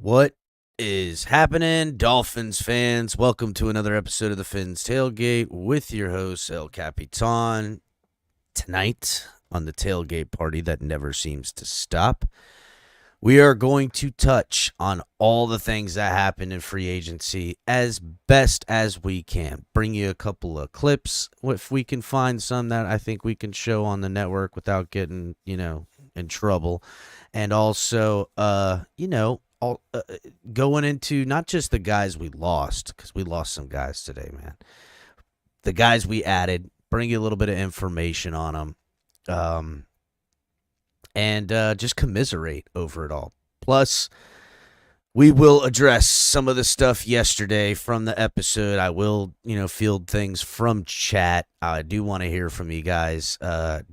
What is happening, Dolphins fans? Welcome to another episode of the Fins Tailgate with your host, El Capitan. Tonight, on the tailgate party that never seems to stop, we are going to touch on all the things that happened in free agency as best as we can. Bring you a couple of clips if we can find some that I think we can show on the network without getting, in trouble. And also, going into not just the guys we lost, because we lost some guys today, man. The guys we added, bring you a little bit of information on them, and just commiserate over it all. Plus, we will address some of the stuff yesterday from the episode. I will, field things from chat. I do want to hear from you guys.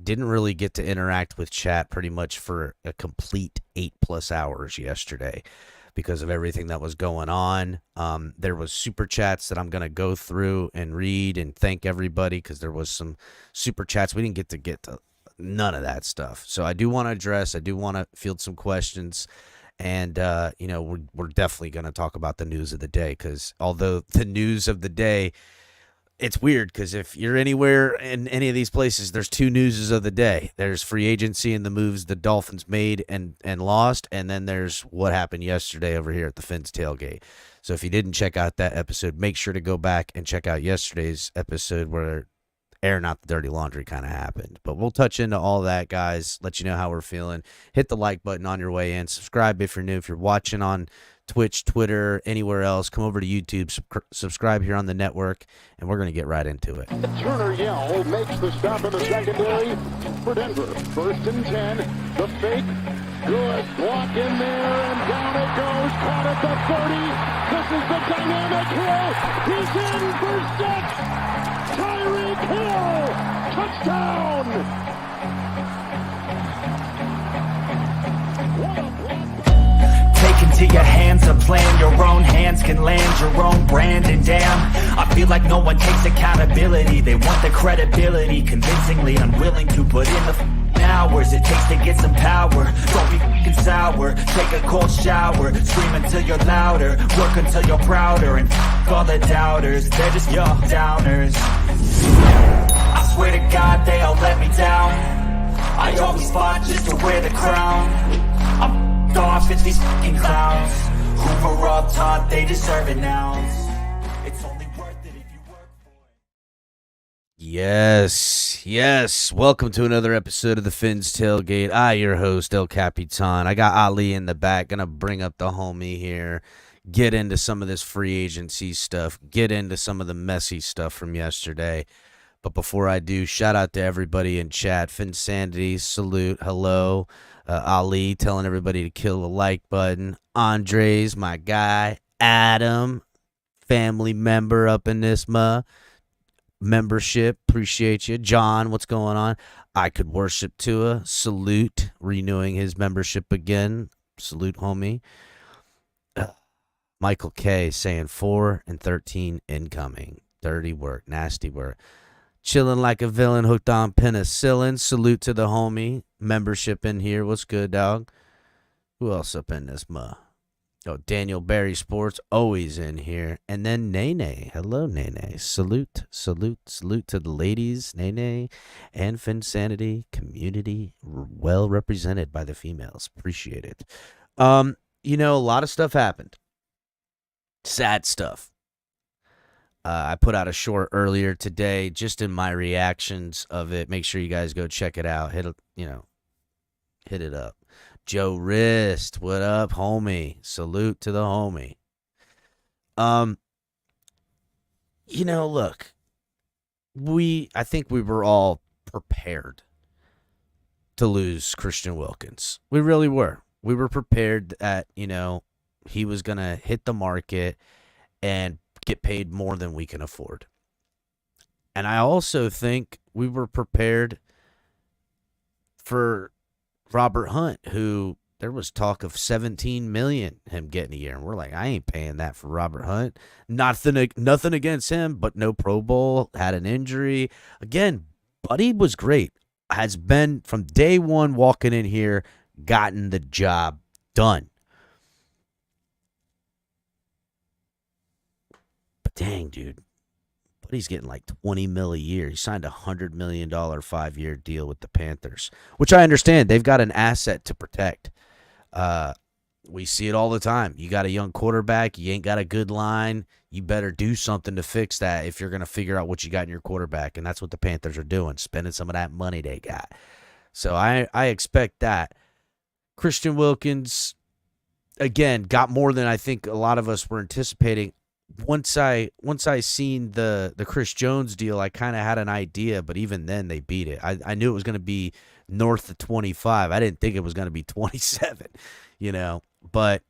Didn't really get to interact with chat pretty much for a complete 8+ hours yesterday because of everything that was going on. There was super chats that I'm going to go through and read and thank everybody because there was some super chats. We didn't get to none of that stuff. So I do want to address, I do want to field some questions. And, we're definitely going to talk about the news of the day because although the news of the day, it's weird because if you're anywhere in any of these places, there's two newses of the day. There's free agency and the moves the Dolphins made and lost, and then there's what happened yesterday over here at the Fins Tailgate. So if you didn't check out that episode, make sure to go back and check out yesterday's episode where airing out the dirty laundry kind of happened. But we'll touch into all that, guys, let you know how we're feeling. Hit the like button on your way in. Subscribe if you're new. If you're watching on Twitch, Twitter, anywhere else, come over to YouTube, subscribe here on the network, and we're going to get right into it. Turner Yell makes the stop in the secondary for Denver. 1st and 10. The fake. Good. Block in there, and down it goes. Caught at the 30. This is the dynamic hill. He's in for 6. Tyreek Hill. Touchdown. What a block. Take into your hands a plan, your own hands can land your own brand. And damn, I feel like no one takes accountability. They want the credibility, convincingly unwilling to put in the hours it takes to get some power. Don't be f***ing sour, take a cold shower, scream until you're louder, work until you're prouder, and f*** all the doubters, they're just your downers. I swear to God they all let me down. I always fought just to wear the crown. I'm f***ed off, it's these f***ing clowns who were all taught they deserve it now. It's only worth it if you work for it. Yes. Welcome to another episode of the Fins Tailgate. Your host, El Capitan. I got Ali in the back. Gonna bring up the homie here. Get into some of this free agency stuff. Get into some of the messy stuff from yesterday. But before I do, shout out to everybody in chat. Finsanity, salute, hello. Ali telling everybody to kill the like button. Andres, my guy. Adam, family member up in this membership, appreciate you. John, what's going on? I could worship Tua, salute, renewing his membership again, salute homie. Michael K saying 4 and 13 incoming, dirty work, nasty work. Chilling like a villain, hooked on penicillin, salute to the homie. Membership in here, what's good, dog? Who else up in this Oh, Daniel Barry Sports, always in here. And then Nene. Hello, Nene. Salute to the ladies, Nene, and Finsanity community, well represented by the females. Appreciate it. A lot of stuff happened. Sad stuff. I put out a short earlier today, just in my reactions of it. Make sure you guys go check it out. Hit it up. Joe Wrist, what up, homie? Salute to the homie. Look, I think we were all prepared to lose Christian Wilkins. We really were. We were prepared that, he was going to hit the market and get paid more than we can afford. And I also think we were prepared for Robert Hunt, who there was talk of $17 million him getting a year, and we're like, I ain't paying that for Robert Hunt. Nothing against him, but no Pro Bowl, had an injury. Again, Buddy was great. Has been from day one walking in here, gotten the job done. dang, dude. But he's getting like $20 million a year. He signed a $100 million 5-year deal with the Panthers, which I understand. They've got an asset to protect. We see it all the time. You got a young quarterback. You ain't got a good line. You better do something to fix that if you're going to figure out what you got in your quarterback. And that's what the Panthers are doing, spending some of that money they got. So I expect that. Christian Wilkins, again, got more than I think a lot of us were anticipating. Once I seen the Chris Jones deal, I kind of had an idea, but even then they beat it. I knew it was going to be north of 25. I didn't think it was going to be 27, but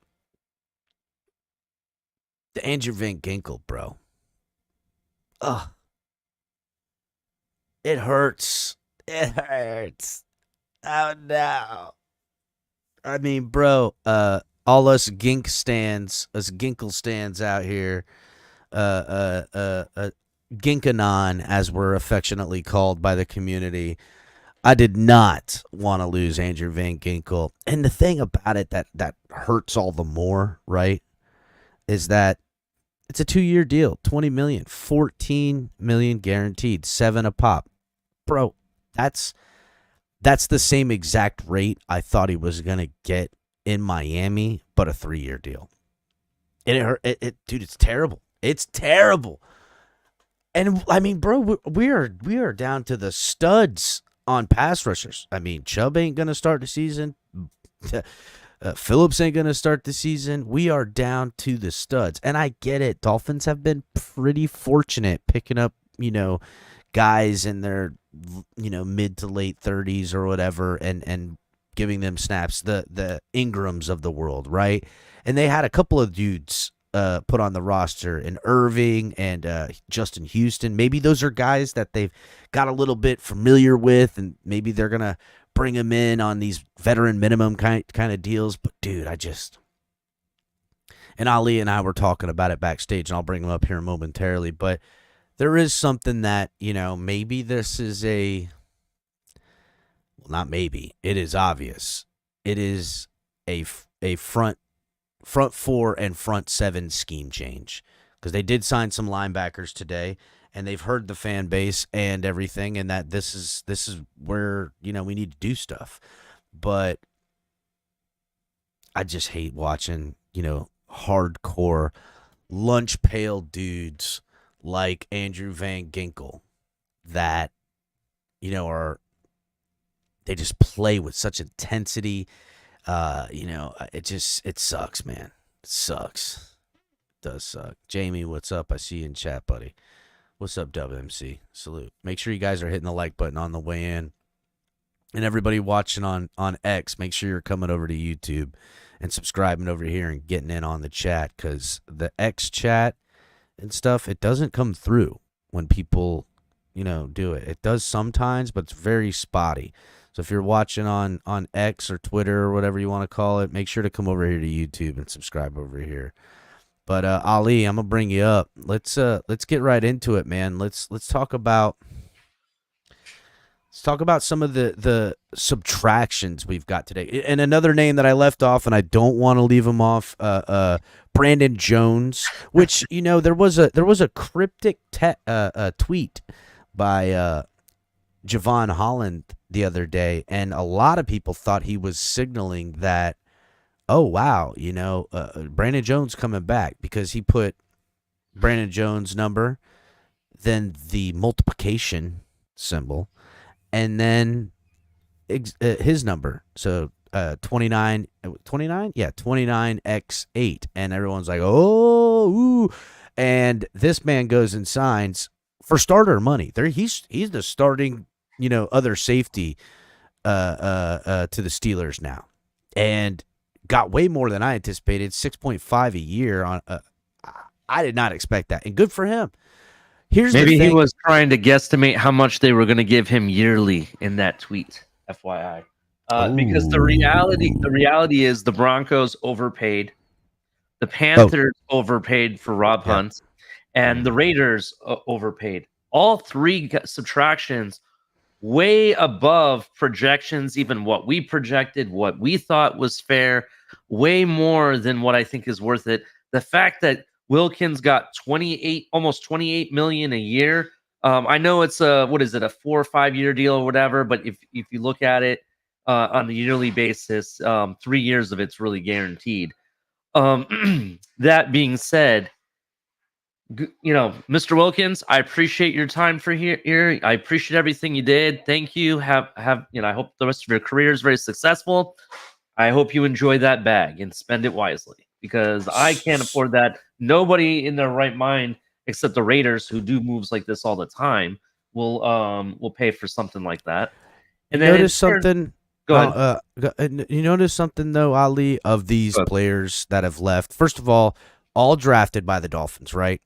the Andrew Van Ginkel, bro. Ugh. It hurts. It hurts. Oh no. I mean, bro, all us Ginkle stands out here, Ginkanon, as we're affectionately called by the community. I did not want to lose Andrew Van Ginkel. And the thing about it that hurts all the more, right, is that it's a 2-year deal, $20 million, $14 million guaranteed, 7 a pop. Bro, that's the same exact rate I thought he was going to get in Miami, but a 3-year deal. And it hurt. Dude, it's terrible. It's terrible. And I mean, bro, we are down to the studs on pass rushers. I mean, Chubb ain't going to start the season. Phillips ain't going to start the season. We are down to the studs. And I get it. Dolphins have been pretty fortunate picking up, guys in their, mid to late 30s or whatever and giving them snaps, the Ingrams of the world, right? And they had a couple of dudes put on the roster, in Irving and Justin Houston. Maybe those are guys that they've got a little bit familiar with, and maybe they're going to bring them in on these veteran minimum kind of deals. But, dude, and Ali and I were talking about it backstage, and I'll bring him up here momentarily, but there is something that, maybe this is not maybe, it is obvious. It is a front 4 and front 7 scheme change, because they did sign some linebackers today, and they've heard the fan base and everything, and that this is where, we need to do stuff. But I just hate watching, hardcore lunch pail dudes like Andrew Van Ginkel that, they just play with such intensity. It sucks, man. It sucks. It does suck. Jamie, what's up? I see you in chat, buddy. What's up, WMC? Salute. Make sure you guys are hitting the like button on the way in. And everybody watching on X, make sure you're coming over to YouTube and subscribing over here and getting in on the chat, because the X chat and stuff, it doesn't come through when people, do it. It does sometimes, but it's very spotty. So if you're watching on X or Twitter or whatever you want to call it, make sure to come over here to YouTube and subscribe over here. But Ali, I'm gonna bring you up. Let's get right into it, man. Let's talk about some of the subtractions we've got today. And another name that I left off, and I don't want to leave him off, Brandon Jones, which there was a cryptic tweet by Javon Holland the other day, and a lot of people thought he was signaling that, oh wow, Brandon Jones coming back, because he put Brandon Jones' number, then the multiplication symbol, and then his number. So 29, yeah, 29x8, and everyone's like, oh, ooh. And this man goes and signs for starter money. He's the starting, other safety to the Steelers now, and got way more than I anticipated. 6.5 a year on. I did not expect that, and good for him. Maybe he was trying to guesstimate how much they were going to give him yearly in that tweet. FYI, because the reality is the Broncos overpaid, the Panthers overpaid for Rob Hunt, and the Raiders overpaid. All three subtractions way above projections, even what we projected, what we thought was fair, way more than what I think is worth it. The fact that Wilkins got 28, almost 28 million a year. I know it's a 4 or 5 year deal or whatever, but if you look at it on a yearly basis, 3 years of it's really guaranteed. That being said, Mr. Wilkins, I appreciate your time for here. I appreciate everything you did. Thank you. I hope the rest of your career is very successful. I hope you enjoy that bag and spend it wisely, because I can't afford that. Nobody in their right mind, except the Raiders, who do moves like this all the time, will pay for something like that. And then notice something. Go ahead. You notice something though, Ali, of these players that have left. First of all drafted by the Dolphins, right?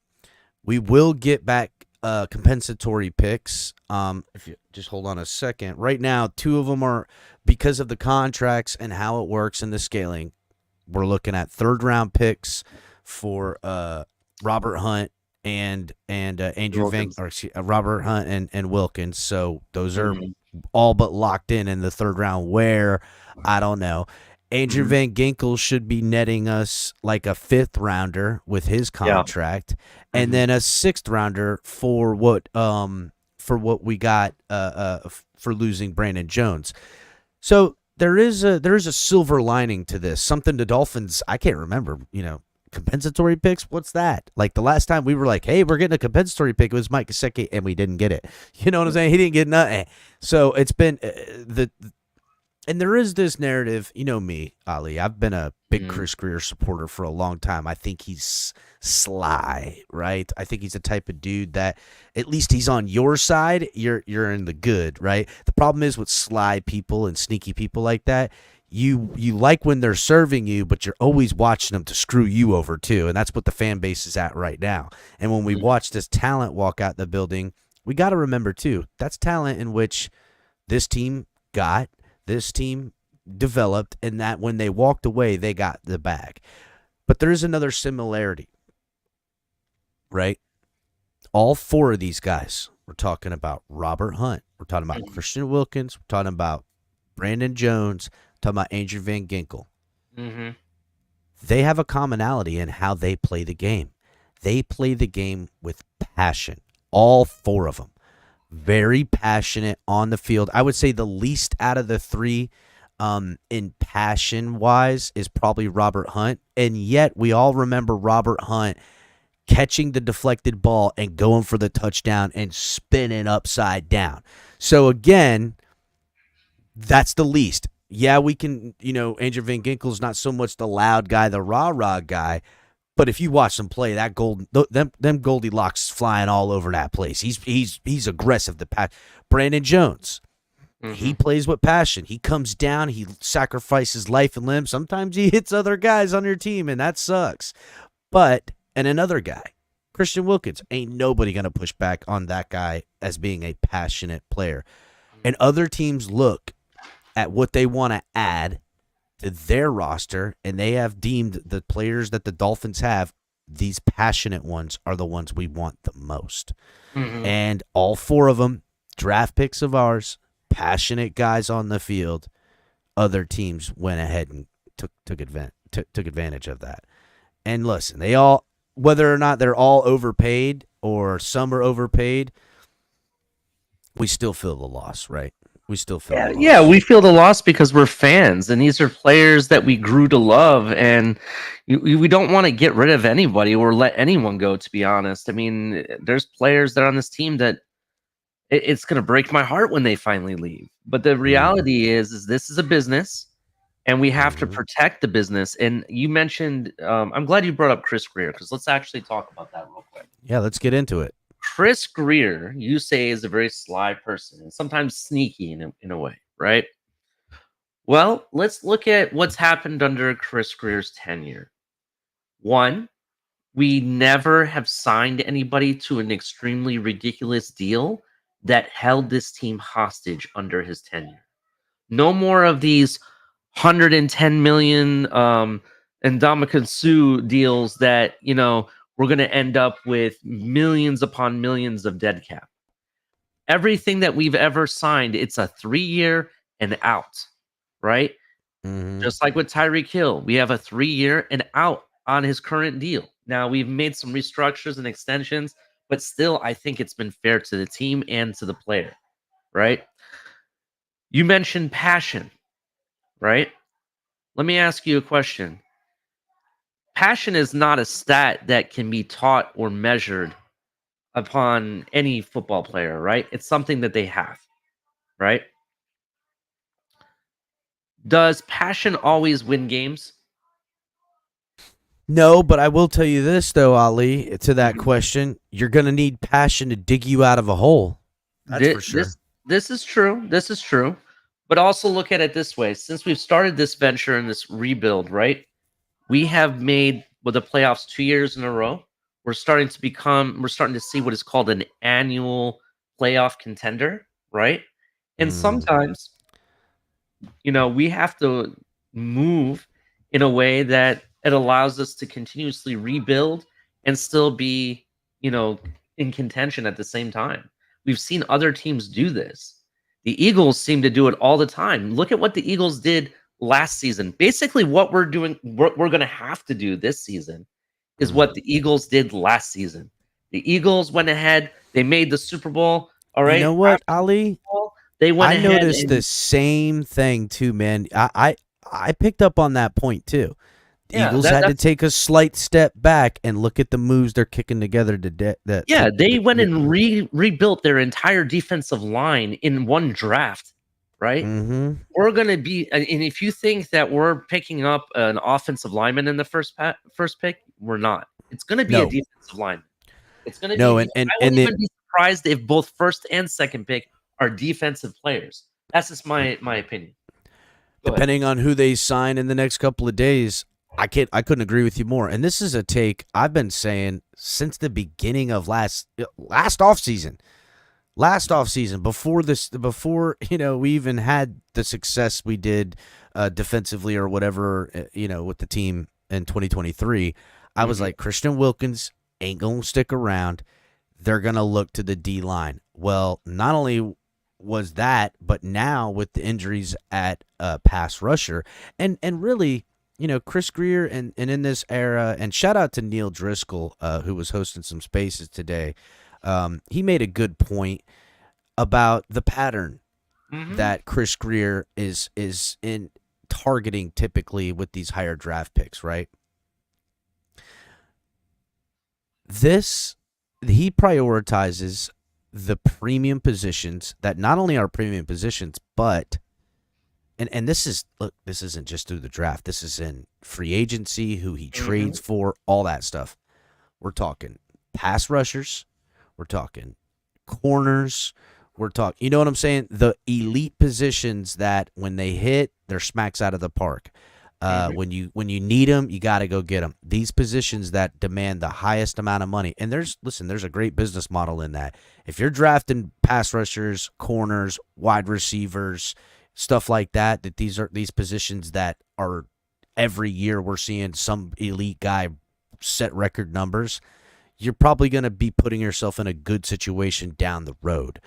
We will get back compensatory picks. If you just hold on a second. Right now, 2 of them are, because of the contracts and how it works and the scaling, we're looking at 3rd round picks for Robert Hunt and Andrew Van, Robert Hunt and Wilkins. So those are all but locked in the 3rd round, where I don't know. Andrew Van Ginkel should be netting us like a 5th rounder with his contract, and then a 6th rounder for what we got for losing Brandon Jones. So there is a silver lining to this. Something the Dolphins, I can't remember, compensatory picks. What's that? Like the last time we were like, hey, we're getting a compensatory pick, it was Mike Gesicki, and we didn't get it. You know what I'm saying? He didn't get nothing. So it's been and there is this narrative, me, Ali. I've been a big Chris Greer supporter for a long time. I think he's sly, right? I think he's the type of dude that, at least he's on your side, you're in the good, right? The problem is with sly people and sneaky people like that, you like when they're serving you, but you're always watching them to screw you over too, and that's what the fan base is at right now. And when we watch this talent walk out the building, we got to remember too, that's talent in which this team got. This team developed, and that when they walked away, they got the bag. But there's another similarity, right? All 4 of these guys, we're talking about Robert Hunt, we're talking about Christian Wilkins, we're talking about Brandon Jones, we're talking about Andrew Van Ginkel. They have a commonality in how they play the game. They play the game with passion. All 4 of them. Very passionate on the field. I would say the least out of the 3 in passion-wise is probably Robert Hunt. And yet we all remember Robert Hunt catching the deflected ball and going for the touchdown and spinning upside down. So again, that's the least. Yeah, we can, Andrew Van Ginkel's not so much the loud guy, the rah-rah guy, but if you watch them play, that them Goldilocks flying all over that place. He's aggressive. Brandon Jones, he plays with passion. He comes down. He sacrifices life and limb. Sometimes he hits other guys on your team, and that sucks. And another guy, Christian Wilkins, ain't nobody gonna push back on that guy as being a passionate player. And other teams look at what they want to add to their roster, and they have deemed the players that the Dolphins have, these passionate ones, are the ones we want the most. And all 4 of them, draft picks of ours, passionate guys on the field. Other teams went ahead and took advantage of that. And listen, they all, whether or not they're all overpaid or some are overpaid, we still feel the loss, right? We still feel the loss. Yeah, we feel the loss because we're fans, and these are players that we grew to love, and we don't want to get rid of anybody or let anyone go, to be honest. I mean, there's players that are on this team that it's going to break my heart when they finally leave. But the reality is this is a business, and we have to protect the business. And you mentioned, I'm glad you brought up Chris Greer, because let's actually talk about that real quick. Yeah, let's get into it. Chris Greer, you say, is a very sly person and sometimes sneaky in a way, right? Well, let's look at what's happened under Chris Greer's tenure. 1, we never have signed anybody to an extremely ridiculous deal that held this team hostage under his tenure. No more of these 110 million Ndamukong Suh deals that, we're going to end up with millions upon millions of dead cap. Everything that we've ever signed, it's a 3-year and out, right? Just like with Tyreek Hill, we have a 3-year and out on his current deal. Now we've made some restructures and extensions, but still, I think it's been fair to the team and to the player, right? You mentioned passion, right? Let me ask you a question. Passion is not a stat that can be taught or measured upon any football player, right? It's something that they have, right? Does passion always win games? No, but I will tell you this though, Ali. To that question, you're gonna need passion to dig you out of a hole. That's for sure. This is true. This is true. But also look at it this way: since we've started this venture and this rebuild, right? We have made with the playoffs 2 years in a row. We're starting to see what is called an annual playoff contender, right? And sometimes, we have to move in a way that it allows us to continuously rebuild and still be, in contention at the same time. We've seen other teams do this. The Eagles seem to do it all the time. Look at what the Eagles did last season. Basically, what we're doing, we're going to have to do this season is what the Eagles did last season. The Eagles went ahead. They made the Super Bowl. All right. You know what, Ali? They went I ahead. noticed the same thing too, man. I picked up on that point too. The Eagles had to take a slight step back and look at the moves they're kicking together to they went and rebuilt their entire defensive line in one draft, right? Mm-hmm. We're going to be, and if you think that we're picking up an offensive lineman in the first pick, we're not. It's going to be a defensive lineman. It's going to be. I wouldn't even be surprised if both first and second pick are defensive players. That's just my opinion. Depending on who they sign in the next couple of days, I couldn't agree with you more. And this is a take I've been saying since the beginning of last offseason. Before we even had the success we did defensively or whatever, with the team in 2023, I was like, Christian Wilkins ain't going to stick around. They're going to look to the D-line. Well, not only was that, but now with the injuries at pass rusher and really, Chris Greer and in this era, and shout out to Neil Driscoll, who was hosting some spaces today. He made a good point about the pattern that Chris Greer is in targeting typically with these higher draft picks, right? He prioritizes the premium positions that not only are premium positions, but and this isn't just through the draft. This is in free agency, who he trades for, all that stuff. We're talking pass rushers. We're talking corners. We're talking, you know what I'm saying? The elite positions that when they hit, they're smacks out of the park. When you need them, you got to go get them. These positions that demand the highest amount of money. And there's a great business model in that. If you're drafting pass rushers, corners, wide receivers, stuff like that these positions that are every year we're seeing some elite guy set record numbers, you're probably going to be putting yourself in a good situation down the road.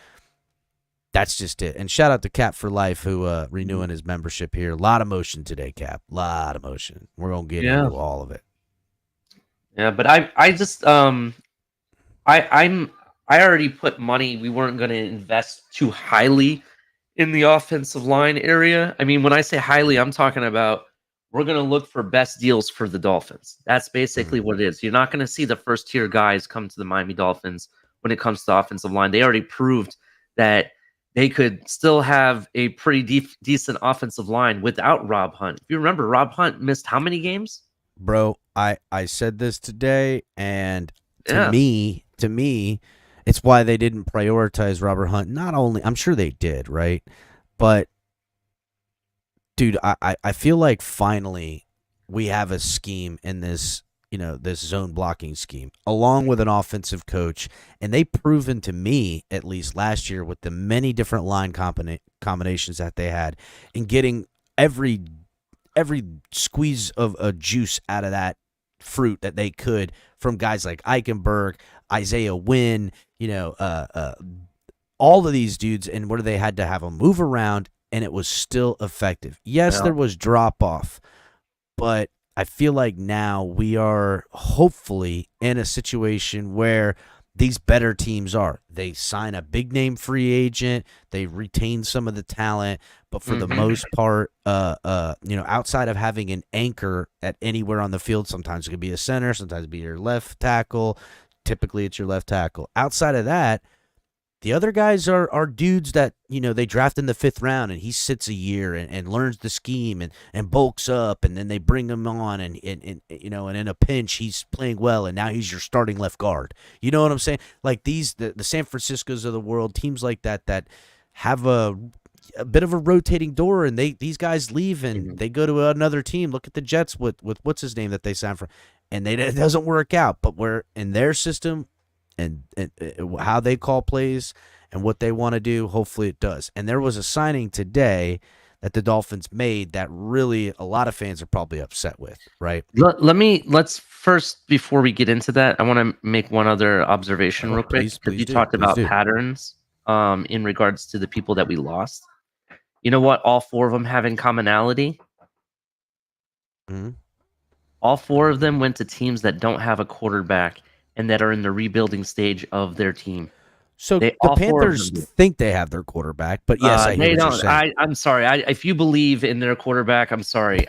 That's just it. And shout out to Cap for Life, who renewing his membership here. A lot of motion today, Cap. A lot of motion. We're going to get into all of it. Yeah, but I just I already put money. We weren't going to invest too highly in the offensive line area. I mean, when I say highly, I'm talking about we're going to look for best deals for the Dolphins. That's basically what it is. You're not going to see the first tier guys come to the Miami Dolphins when it comes to offensive line. They already proved that they could still have a pretty decent offensive line without Rob Hunt. If you remember, Rob Hunt missed how many games? Bro, I said this today, and to me, it's why they didn't prioritize Robert Hunt. Not only, I'm sure they did, right? But, dude, I feel like finally we have a scheme in this, this zone blocking scheme, along with an offensive coach. And they've proven to me, at least last year, with the many different line combinations that they had, in getting every squeeze of a juice out of that fruit that they could from guys like Eichenberg, Isaiah Wynn, all of these dudes, and where they had to have them move around, and it was still effective. Yes, there was drop off, but I feel like now we are hopefully in a situation where these better teams are. They sign a big name free agent, they retain some of the talent, but for the most part, outside of having an anchor at anywhere on the field, sometimes it could be a center, sometimes it be your left tackle. Typically, it's your left tackle. Outside of that, the other guys are dudes that, they draft in the 5th round, and he sits a year and learns the scheme and bulks up, and then they bring him on, and in a pinch, he's playing well, and now he's your starting left guard. You know what I'm saying? Like the San Franciscos of the world, teams like that have a bit of a rotating door, and these guys leave, and they go to another team. Look at the Jets with what's his name that they signed for, and it doesn't work out. But we're in their system, and how they call plays and what they want to do, hopefully it does. And there was a signing today that the Dolphins made that really a lot of fans are probably upset with, right? Let's first, before we get into that, I want to make one other observation real quick. Please you talked about patterns in regards to the people that we lost. You know what all 4 of them have in commonality? Mm-hmm. All 4 of them went to teams that don't have a quarterback and that are in the rebuilding stage of their team. So the Panthers think they have their quarterback, but yes, I hear what you're saying. I'm sorry. If you believe in their quarterback, I'm sorry.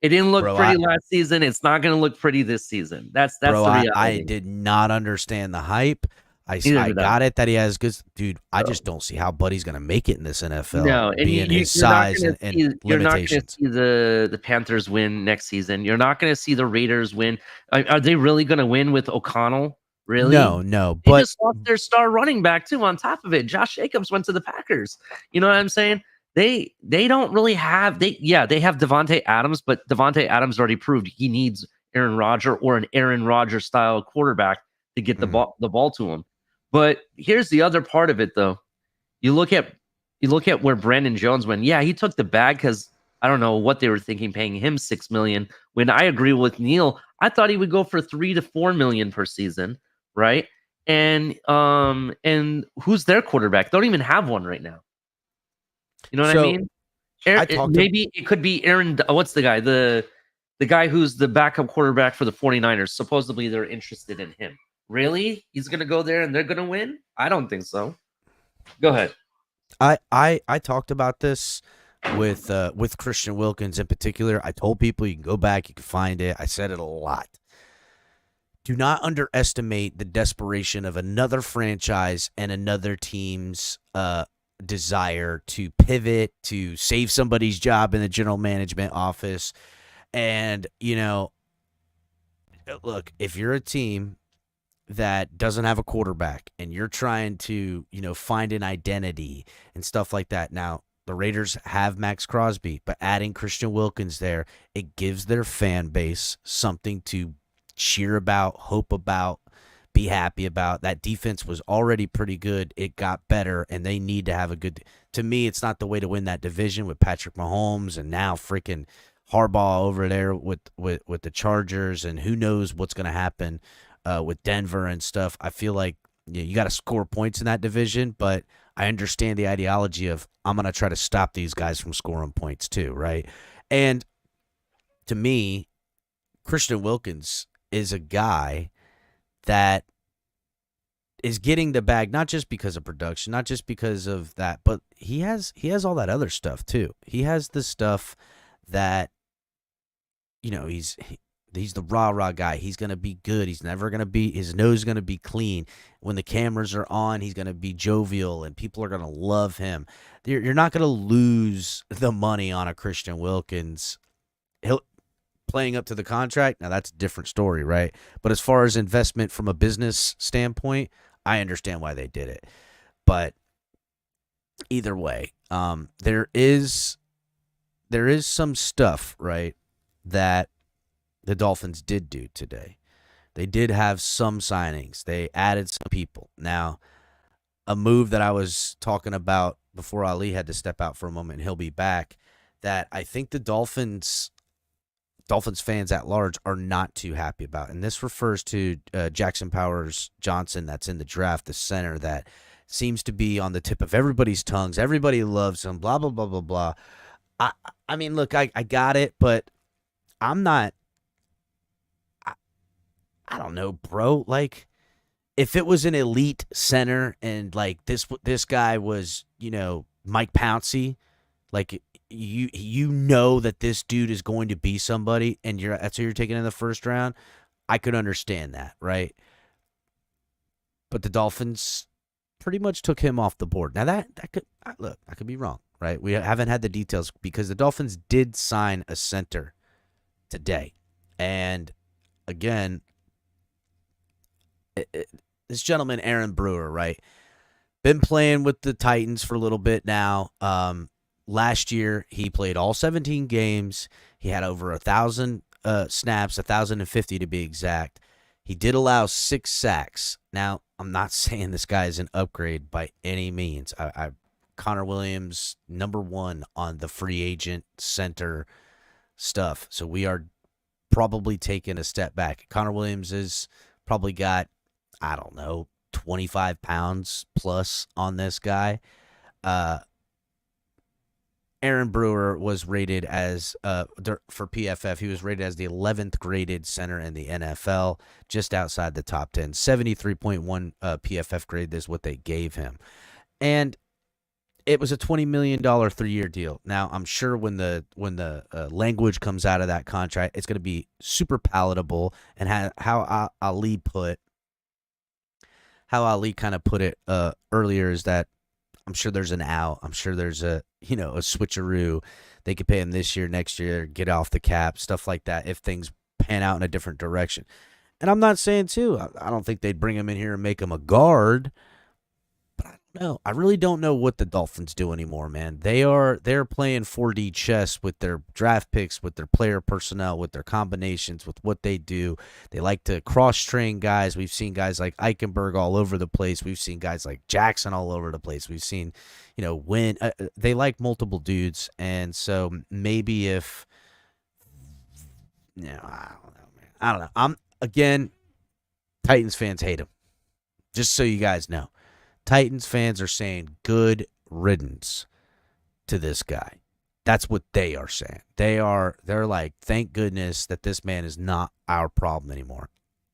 It didn't look pretty last season. It's not going to look pretty this season. That's the reality. I did not understand the hype. I got it that he has good, dude. I just don't see how Buddy's going to make it in this NFL. No, and being his size and limitations. You're not going to see the Panthers win next season. You're not going to see the Raiders win. Are they really going to win with O'Connell? Really? No. They But just lost their star running back too. On top of it, Josh Jacobs went to the Packers. You know what I'm saying? They don't really have they have Devontae Adams, but Devontae Adams already proved he needs Aaron Rodgers or an Aaron Rodgers style quarterback to get the ball to him. But here's the other part of it, though. You look at where Brandon Jones went. Yeah, he took the bag because I don't know what they were thinking, paying him $6 million. When I agree with Neil, I thought he would go for $3 to $4 million per season, right? And who's their quarterback? They don't even have one right now. You know what I mean? Maybe it could be Aaron. What's the guy? The guy who's the backup quarterback for the 49ers. Supposedly they're interested in him. Really? He's going to go there and they're going to win? I don't think so. Go ahead. I talked about this with Christian Wilkins in particular. I told people you can go back, you can find it. I said it a lot. Do not underestimate the desperation of another franchise and another team's desire to pivot, to save somebody's job in the general management office. And, look, if you're a team that doesn't have a quarterback and you're trying to, find an identity and stuff like that. Now, the Raiders have Max Crosby, but adding Christian Wilkins there, it gives their fan base something to cheer about, hope about, be happy about. That defense was already pretty good. It got better, and they need to have a good – to me, it's not the way to win that division with Patrick Mahomes and now freaking Harbaugh over there with the Chargers, and who knows what's going to happen with Denver and stuff. I feel like you got to score points in that division, but I understand the ideology of I'm going to try to stop these guys from scoring points too, right? And to me, Christian Wilkins is a guy that is getting the bag, not just because of production, not just because of that, but he has all that other stuff too. He has the stuff that, he's the rah-rah guy. He's going to be good. He's never going to be – his nose is going to be clean. When the cameras are on, he's going to be jovial, and people are going to love him. You're not going to lose the money on a Christian Wilkins. He'll playing up to the contract, now that's a different story, right? But as far as investment from a business standpoint, I understand why they did it. But either way, there is some stuff, right, that the Dolphins did do today. They did have some signings. They added some people. Now, a move that I was talking about before Ali had to step out for a moment, and he'll be back, that I think the Dolphins fans at large are not too happy about. And this refers to Jackson Powers Johnson that's in the draft, the center that seems to be on the tip of everybody's tongues. Everybody loves him, blah, blah, blah, blah, blah. I mean, look, I got it, but I'm not I don't know, bro. Like, if it was an elite center and like this guy was, Mike Pouncey, like you know that this dude is going to be somebody, and that's who you're taking in the first round. I could understand that, right? But the Dolphins pretty much took him off the board. Now that could look, I could be wrong, right? We haven't had the details because the Dolphins did sign a center today, and again, this gentleman Aaron Brewer, right? Been playing with the Titans for a little bit now. Last year, he played all 17 games. He had over 1,000 snaps, 1,050 to be exact. He did allow 6 sacks. Now, I'm not saying this guy is an upgrade by any means. Connor Williams, number 1 on the free agent center stuff. So we are probably taking a step back. Connor Williams has probably got, I don't know, 25 pounds plus on this guy. Aaron Brewer was rated as, for PFF, he was rated as the 11th graded center in the NFL, just outside the top 10. 73.1 PFF grade is what they gave him. And it was a $20 million 3-year deal. Now, I'm sure when the language comes out of that contract, it's going to be super palatable. And how Ali kind of put it earlier is that I'm sure there's an out. I'm sure there's a switcheroo. They could pay him this year, next year, get off the cap, stuff like that if things pan out in a different direction. And I'm not saying, too, I don't think they'd bring him in here and make him a guard. But I don't know. I really don't know what the Dolphins do anymore, man. They're playing 4D chess with their draft picks, with their player personnel, with their combinations, with what they do. They like to cross-train guys. We've seen guys like Eichenberg all over the place. We've seen guys like Jackson all over the place. We've seen, Wynn. They like multiple dudes. And so maybe if, I don't know, man. I don't know. Again, Titans fans hate him. Just so you guys know. Titans fans are saying good riddance to this guy. That's what they are saying. They're like, thank goodness that this man is not our problem anymore.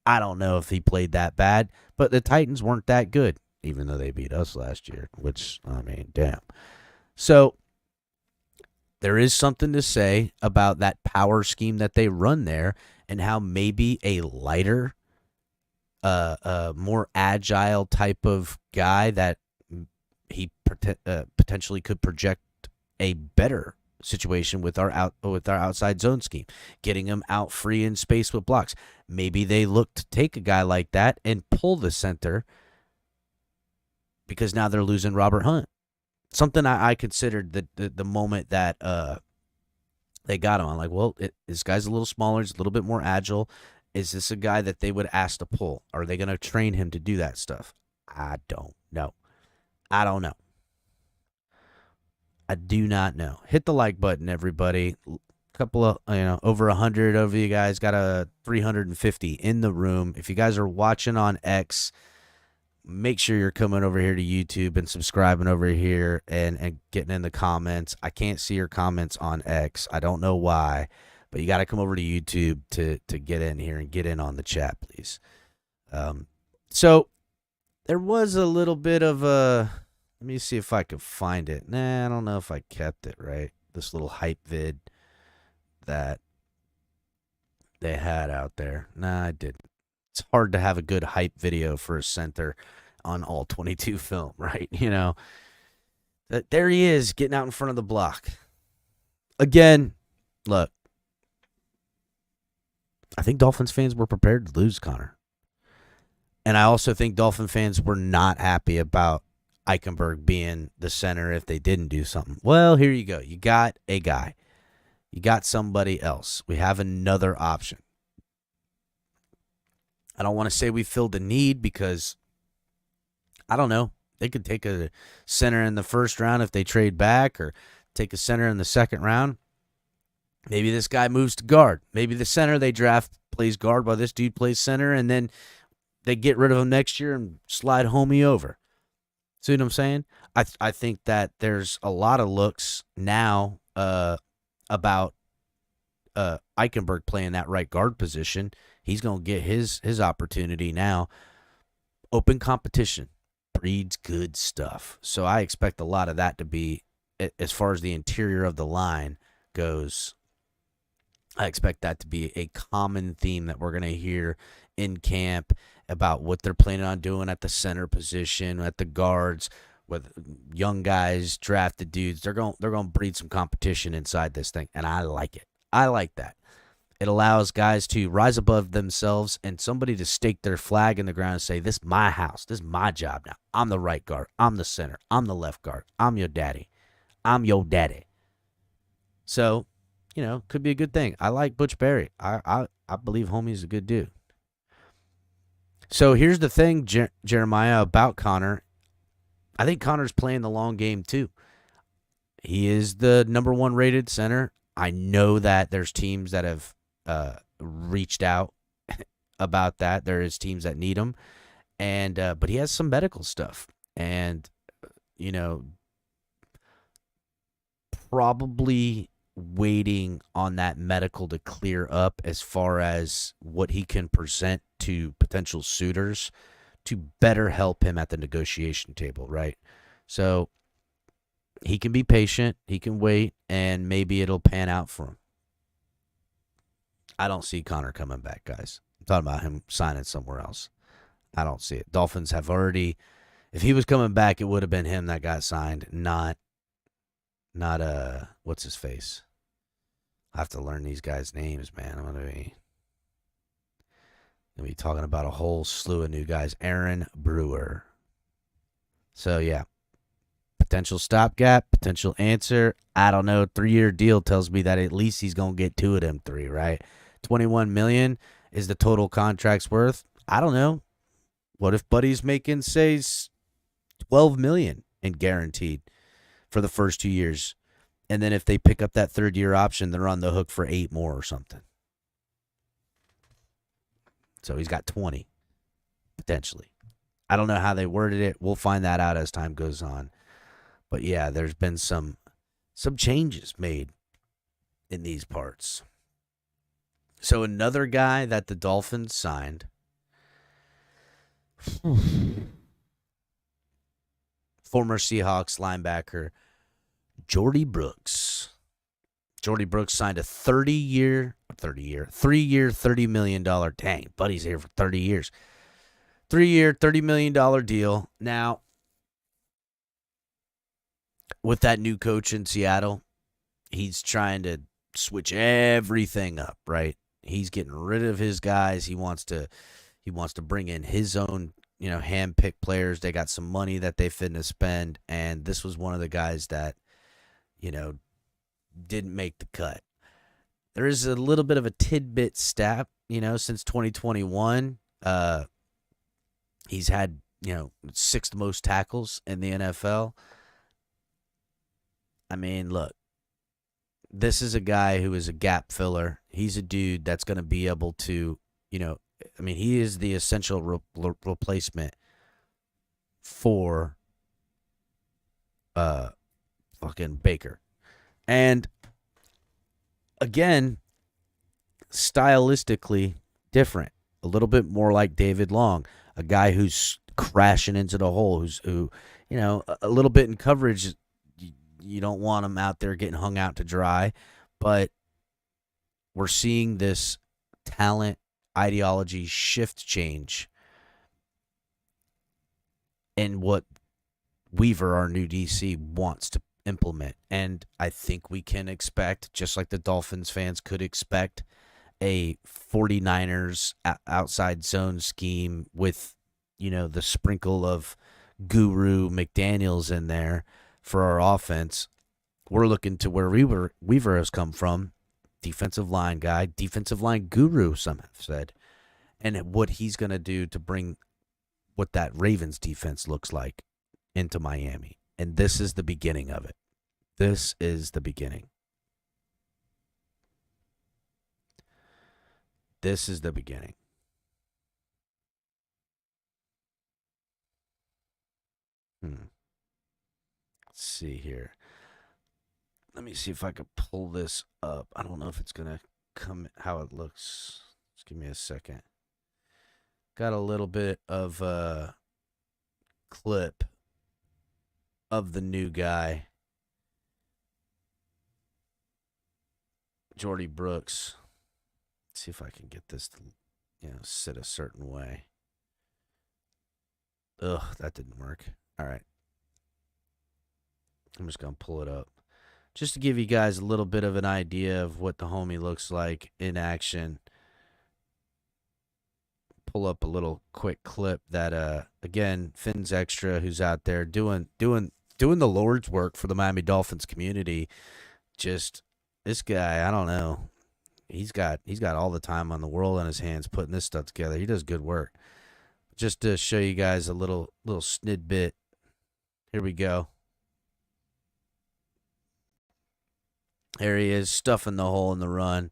I don't know if he played that bad, but the Titans weren't that good, even though they beat us last year, which, I mean, damn. So there is something to say about that power scheme that they run there and how maybe a lighter, more agile type of guy that he potentially could project a better situation with our outside zone scheme, getting him out free in space with blocks. Maybe they look to take a guy like that and pull the center because now they're losing Robert Hunt. Something I considered the moment that they got him. I'm like, well, this guy's a little smaller, he's a little bit more agile. Is this a guy that they would ask to pull? Are they going to train him to do that stuff? I don't know. I don't know. I do not know. Hit the like button, everybody. Couple of, over 100 of you guys, got a 350 in the room. If you guys are watching on X, make sure you're coming over here to YouTube and subscribing over here and getting in the comments. I can't see your comments on X. I don't know why. But you got to come over to YouTube to get in here and get in on the chat, please. So there was a little bit of a, let me see if I can find it. Nah, I don't know if I kept it, right? This little hype vid that they had out there. Nah, I didn't. It's hard to have a good hype video for a center on all 22 film, right? There he is getting out in front of the block. Again, look. I think Dolphins fans were prepared to lose Connor. And I also think Dolphin fans were not happy about Eichenberg being the center if they didn't do something. Well, here you go. You got a guy. You got somebody else. We have another option. I don't want to say we filled a need because, I don't know, they could take a center in the first round if they trade back or take a center in the second round. Maybe this guy moves to guard. Maybe the center they draft plays guard while this dude plays center, and then they get rid of him next year and slide homie over. See what I'm saying? I think that there's a lot of looks now about Eichenberg playing that right guard position. He's going to get his opportunity now. Open competition breeds good stuff. So I expect a lot of that to be, as far as the interior of the line goes, I expect that to be a common theme that we're going to hear in camp about what they're planning on doing at the center position, at the guards, with young guys, drafted dudes. They're going to breed some competition inside this thing, and I like it. I like that. It allows guys to rise above themselves and somebody to stake their flag in the ground and say, this is my house. This is my job now. I'm the right guard. I'm the center. I'm the left guard. I'm your daddy. I'm your daddy. So, could be a good thing. I like Butch Berry. I believe homie's a good dude. So here's the thing, Jeremiah, about Connor. I think Connor's playing the long game too. He is the number 1 rated center. I know that there's teams that have reached out about that. There is teams that need him, and but he has some medical stuff, and probably waiting on that medical to clear up as far as what he can present to potential suitors to better help him at the negotiation table, right? So he can be patient, he can wait, and maybe it'll pan out for him. I don't see Connor coming back, guys. I'm talking about him signing somewhere else. I don't see it. Dolphins have already, if he was coming back, it would have been him that got signed, not what's his face? I have to learn these guys' names, man. I'm gonna be talking about a whole slew of new guys. Aaron Brewer. So yeah. Potential stopgap, potential answer. I don't know. 3-year deal tells me that at least he's gonna get 2 of them 3, right? $21 million is the total contract's worth. I don't know. What if Buddy's making, say, $12 million in guaranteed for the first 2 years, and then if they pick up that 3rd-year option, they're on the hook for 8 more or something. So he's got 20 potentially. I don't know how they worded it. We'll find that out as time goes on. But yeah, there's been some changes made in these parts. So another guy that the Dolphins signed, former Seahawks linebacker Jordy Brooks. Jordy Brooks signed a 3-year, $30 million. Dang, Buddy's here for 30 years. 3-year, $30 million deal. Now, with that new coach in Seattle, he's trying to switch everything up, right? He's getting rid of his guys. He wants to bring in his own, hand-picked players. They got some money that they finna spend, and this was one of the guys that, didn't make the cut. There is a little bit of a tidbit stat, since 2021. He's had, 6th most tackles in the NFL. I mean, look, this is a guy who is a gap filler. He's a dude that's going to be able to, he is the essential replacement for fucking Baker. And again, stylistically different. A little bit more like David Long, a guy who's crashing into the hole, who, a little bit in coverage. You don't want him out there getting hung out to dry, but we're seeing this talent ideology shift change in what Weaver, our new DC, wants to implement. And I think we can expect, just like the Dolphins fans could expect, a 49ers outside zone scheme with, the sprinkle of Guru McDaniels in there for our offense. We're looking to where Weaver has come from, defensive line guy, defensive line guru, some have said, and what he's going to do to bring what that Ravens defense looks like into Miami. And this is the beginning of it. This is the beginning. This is the beginning. Let's see here. Let me see if I could pull this up. I don't know if it's going to how it looks. Just give me a second. Got a little bit of a clip of the new guy, Jordy Brooks. Let's see if I can get this to, sit a certain way. Ugh, that didn't work. All right. I'm just going to pull it up. Just to give you guys a little bit of an idea of what the homie looks like in action. Pull up a little quick clip that, again, Finn's Extra, who's out there doing the Lord's work for the Miami Dolphins community. Just this guy, I don't know. He's got all the time on the world in his hands putting this stuff together. He does good work. Just to show you guys a little snidbit. Here we go. There he is, stuffing the hole in the run.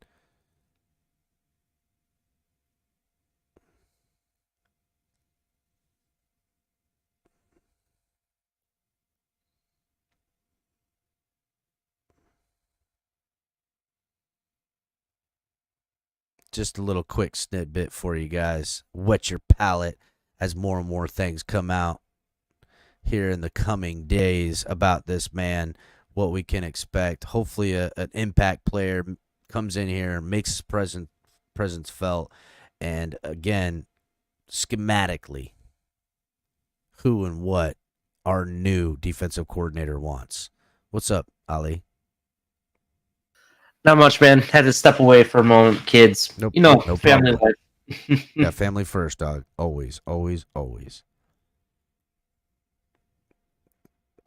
Just a little quick snippet for you guys. Whet your palate as more and more things come out here in the coming days about this man, what we can expect. Hopefully an impact player comes in here, makes his presence felt, and again, schematically, who and what our new defensive coordinator wants. What's up, Ali? Not much, man. Had to step away for a moment, kids. Nope, no problem. family life. Yeah, family first, dog. Always, always, always.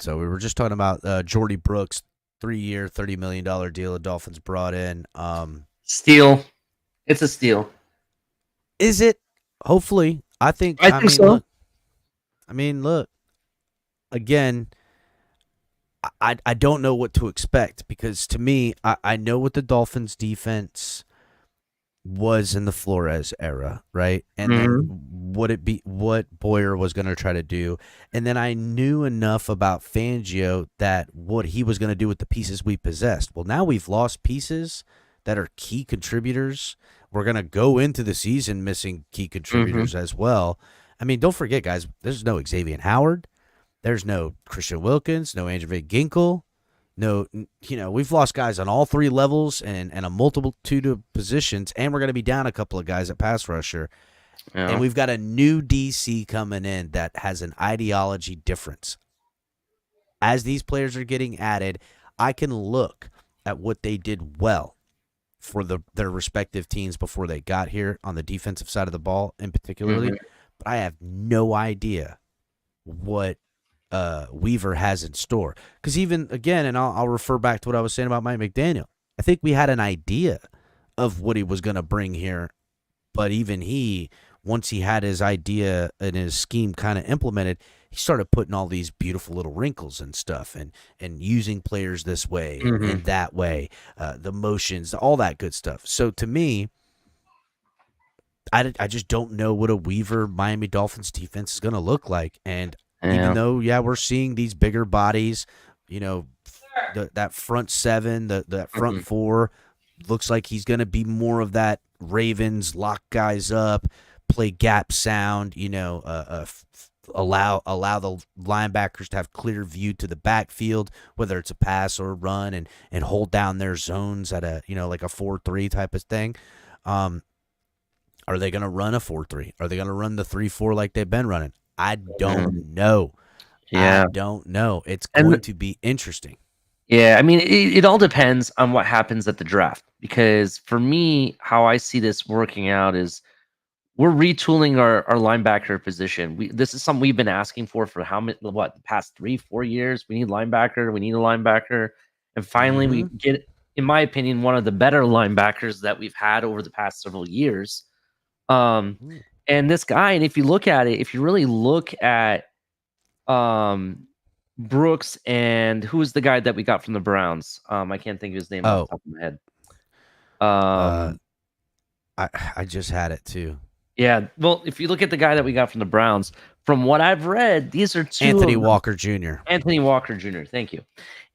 So we were just talking about Jordy Brooks, 3-year, $30 million deal the Dolphins brought in. Steal. It's a steal. Is it? Hopefully. I think so. Look. Again, I don't know what to expect because to me, I know what the Dolphins defense was in the Flores era, right? And then what Boyer was going to try to do. And then I knew enough about Fangio that what he was going to do with the pieces we possessed. Well, now we've lost pieces that are key contributors. We're going to go into the season missing key contributors as well. I mean, don't forget, guys, there's no Xavier Howard. There's no Christian Wilkins, no Andrew Ginkle. No, we've lost guys on all three levels and a multitude of positions, and we're going to be down a couple of guys at pass rusher. Yeah. And we've got a new DC coming in that has an ideology difference. As these players are getting added, I can look at what they did well for their respective teams before they got here on the defensive side of the ball in particularly, but I have no idea what Weaver has in store. Because even, again, and I'll refer back to what I was saying about Mike McDaniel, I think we had an idea of what he was going to bring here, but even he, once he had his idea and his scheme kind of implemented, he started putting all these beautiful little wrinkles and stuff and using players this way and that way, the motions, all that good stuff. So to me, I just don't know what a Weaver Miami Dolphins defense is going to look like. And even though, we're seeing these bigger bodies, that front seven, that front four looks like he's going to be more of that Ravens lock guys up, play gap sound, allow the linebackers to have clear view to the backfield, whether it's a pass or a run, and hold down their zones at a, like a 4-3 type of thing. Are they going to run a 4-3? Are they going to run the 3-4 like they've been running? I don't know. I don't know. It's going to be interesting. Yeah, I mean, it all depends on what happens at the draft. Because for me, how I see this working out is we're retooling our linebacker position. This is something we've been asking for the past 3-4 years. We need linebacker. We need a linebacker. And finally, we get, in my opinion, one of the better linebackers that we've had over the past several years. And this guy, and if you look at it, if you really look at Brooks and who was the guy that we got from the Browns? I can't think of his name off the top of my head. I just had it too. Yeah, well, if you look at the guy that we got from the Browns, from what I've read, these are two Anthony Walker Jr. Anthony Walker Jr. Thank you.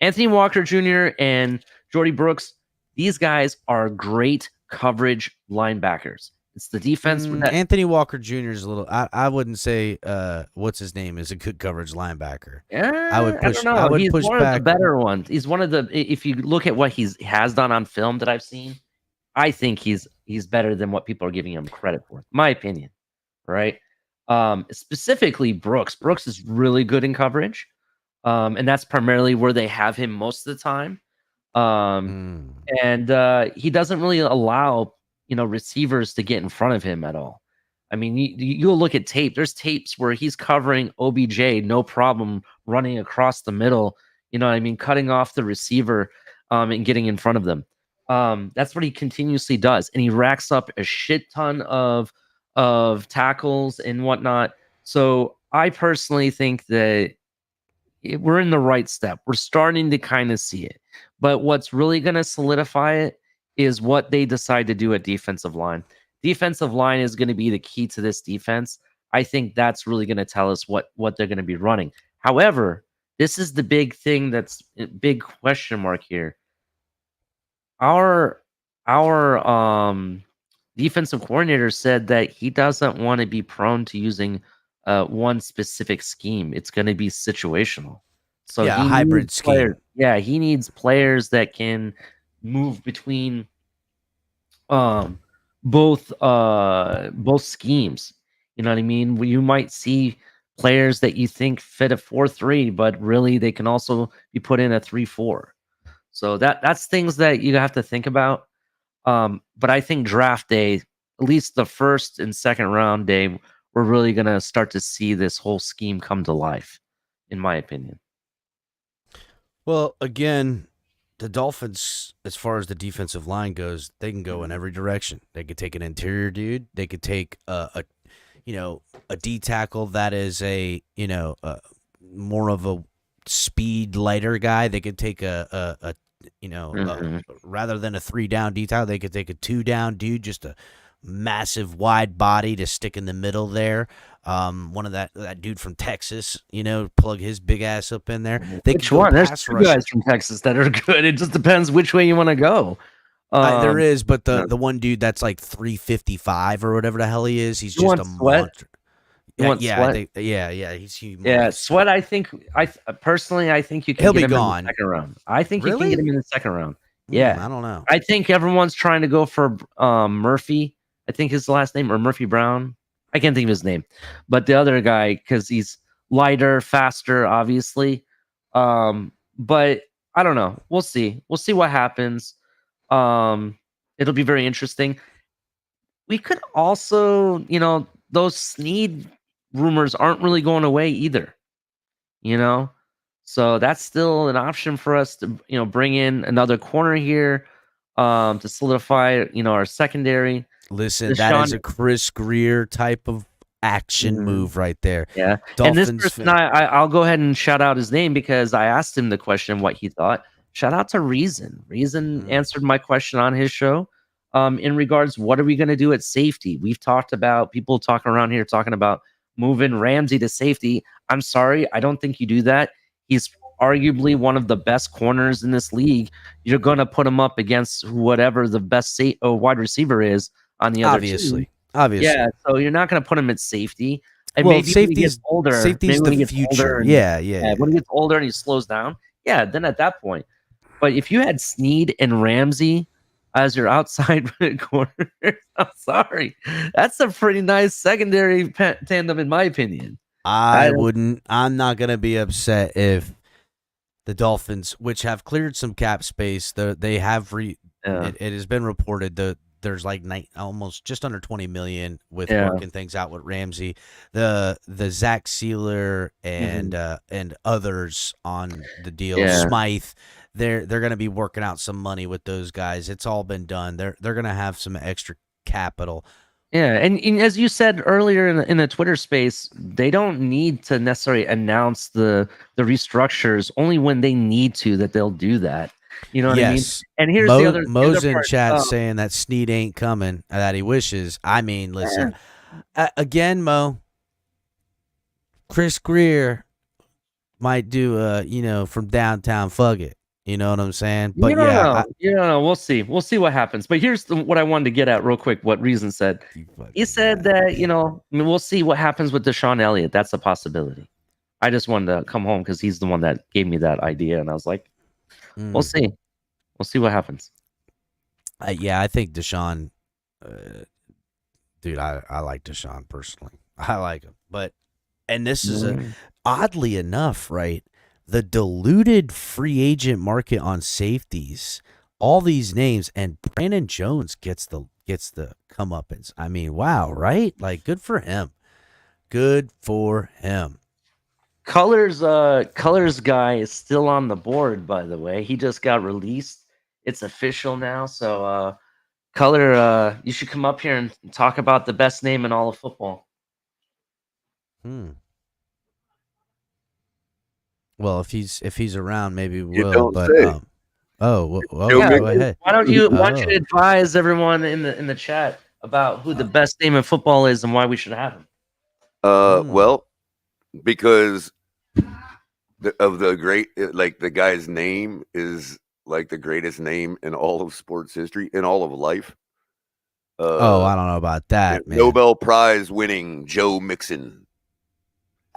Anthony Walker Jr. and Jordy Brooks. These guys are great coverage linebackers. It's the defense. Anthony Walker Jr. is a little. I wouldn't say what's his name is a good coverage linebacker. I would push. I don't know. I would He's push one back. of the better ones. He's one of the. If you look at what he has done on film that I've seen, I think he's better than what people are giving him credit for. My opinion, right? Specifically Brooks. Brooks is really good in coverage, and that's primarily where they have him most of the time. And he doesn't really allow receivers to get in front of him at all. I mean, you'll look at tape. There's tapes where he's covering OBJ, no problem, running across the middle. You know what I mean? Cutting off the receiver and getting in front of them. That's what he continuously does, and he racks up a shit ton of tackles and whatnot. So I personally think that we're in the right step. We're starting to kind of see it, but what's really going to solidify it is what they decide to do at defensive line. Defensive line is going to be the key to this defense. I think that's really going to tell us what they're going to be running. However, this is the big thing that's a big question mark here. Our defensive coordinator said that he doesn't want to be prone to using one specific scheme. It's going to be situational. So a hybrid scheme. He needs players that can move between both schemes. You know what I mean? You might see players that you think fit a 4-3, but really they can also be put in a 3-4. So that's things that you have to think about. But I think draft day, at least the first and second round day, we're really going to start to see this whole scheme come to life, in my opinion. Well, again, the Dolphins, as far as the defensive line goes, they can go in every direction. They could take an interior dude. They could take a D tackle that is more of a speed lighter guy. They could take rather than a 3-down D tackle, they could take a 2-down dude, just a massive wide body to stick in the middle there. One of that dude from Texas, plug his big ass up in there. Which one? There's two guys from Texas that are good. It just depends which way you want to go. There is, but the one dude that's like 355 or whatever the hell he is, he's just a monster. Sweat? He's huge. Yeah, Sweat. I think personally, I think you can. He'll get be him gone in the second round. I think you Really? can get him in the second round. Yeah, I don't know. I think everyone's trying to go for Murphy. I think his last name, or Murphy Brown. I can't think of his name, but the other guy, because he's lighter, faster, obviously. But I don't know. We'll see. We'll see what happens. It'll be very interesting. We could also, those Snead rumors aren't really going away either. So that's still an option for us to, bring in another corner here, to solidify, our secondary. Listen, that is a Chris Greer type of action move right there. Yeah. Dolphins and this person, I'll go ahead and shout out his name because I asked him the question, what he thought. Shout out to Reason. Reason answered my question on his show in regards, what are we going to do at safety? We've talked about, people talking around here talking about moving Ramsey to safety. I'm sorry, I don't think you do that. He's arguably one of the best corners in this league. You're going to put him up against whatever the best wide receiver is on the other team. Obviously. Yeah, so you're not going to put him at safety. And well, maybe safety's older. Safety's the future. Yeah. When he gets older and he slows down, then at that point. But if you had Snead and Ramsey as your outside corners, I'm sorry. That's a pretty nice secondary tandem, in my opinion. I'm not going to be upset if the Dolphins, which have cleared some cap space, they have it has been reported there's like almost just under 20 million with working things out with Ramsey, the Zach Sealer and others on the deal. Smythe, they're going to be working out some money with those guys. It's all been done. They're going to have some extra capital. Yeah, and as you said earlier in the Twitter space, they don't need to necessarily announce the restructures. Only when they need to that they'll do that. You know what I mean? And here's the other Mo's in chat saying that Snead ain't coming, that he wishes. I mean, listen, again, Mo, Chris Greer might do from downtown, fuck it. You know what I'm saying? You But don't yeah, know. You don't know. We'll see. We'll see what happens. But here's what I wanted to get at real quick. What Reason said. He said that, we'll see what happens with Deshaun Elliott. That's a possibility. I just wanted to come home because he's the one that gave me that idea. And I was like, we'll see. We'll see what happens. Yeah, I think Deshaun, dude, I like Deshaun personally. I like him. And this is oddly enough, right? The diluted free agent market on safeties, all these names, and Brandon Jones gets the comeuppance. I mean, wow, right? Like, good for him. Good for him. Colors guy is still on the board, by the way. He just got released. It's official now. So Color, you should come up here and talk about the best name in all of football. Well, if he's around, maybe we You will. don't But say. go ahead. Why don't you advise everyone in the chat about who the best name in football is and why we should have him? Well, because the guy's name is like the greatest name in all of sports history, in all of life. I don't know about that, man. Nobel Prize winning Joe Mixon,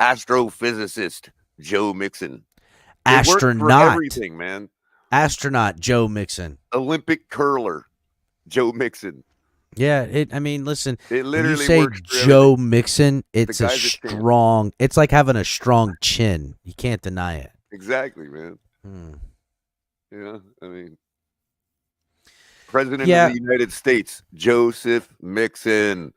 astrophysicist Joe Mixon, astronaut, everything, man. Astronaut Joe Mixon, Olympic curler Joe Mixon. Yeah, listen. It literally when you say works for Joe everything. Mixon, it's a strong. It's like having a strong chin. You can't deny it. Exactly, man. Yeah, I mean, President of the United States, Joseph Mixon.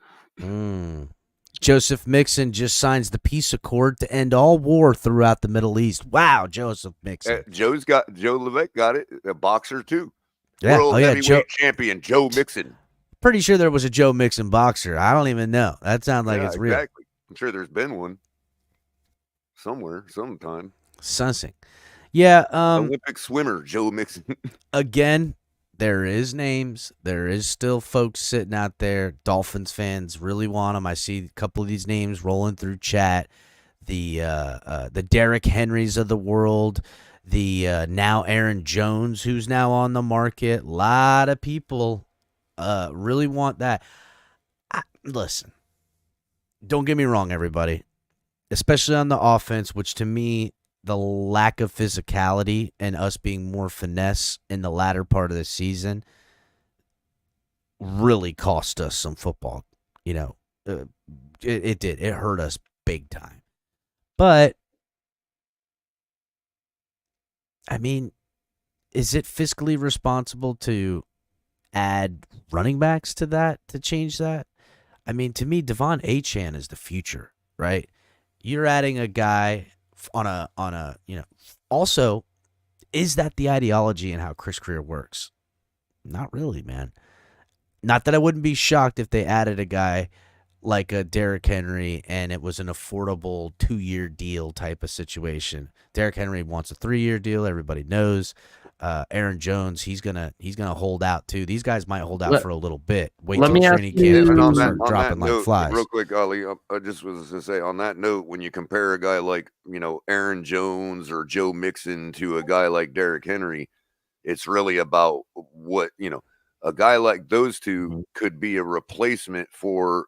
Joseph Mixon just signs the peace accord to end all war throughout the Middle East. Wow, Joseph Mixon. Joe Levesque got it. A boxer too. Yeah, World heavyweight champion Joe Mixon. Pretty sure there was a Joe Mixon boxer. I don't even know. That sounds like it's real. Exactly. I'm sure there's been one somewhere, sometime. Something. Yeah. Olympic swimmer Joe Mixon. Again, there is names. There is still folks sitting out there. Dolphins fans really want them. I see a couple of these names rolling through chat. The Derrick Henrys of the world. The now Aaron Jones, who's now on the market. A lot of people really want that. Listen, don't get me wrong, everybody, especially on the offense, which to me, the lack of physicality and us being more finesse in the latter part of the season really cost us some football. It did. It hurt us big time. But, is it fiscally responsible to add running backs to that, to change that? To me, Devon Achane is the future, right? You're adding a guy on a also, is that the ideology in how Chris Greer works? Not really, man. Not that I wouldn't be shocked if they added a guy like a Derrick Henry and it was an affordable 2-year deal type of situation. Derrick Henry wants a 3-year deal. Everybody knows. Aaron Jones, he's gonna hold out too. These guys might hold out for a little bit. Wait till training camp and start dropping like flies. Real quick, Ali, I just was to say on that note, when you compare a guy like Aaron Jones or Joe Mixon to a guy like Derrick Henry, it's really about what a guy like those two could be a replacement for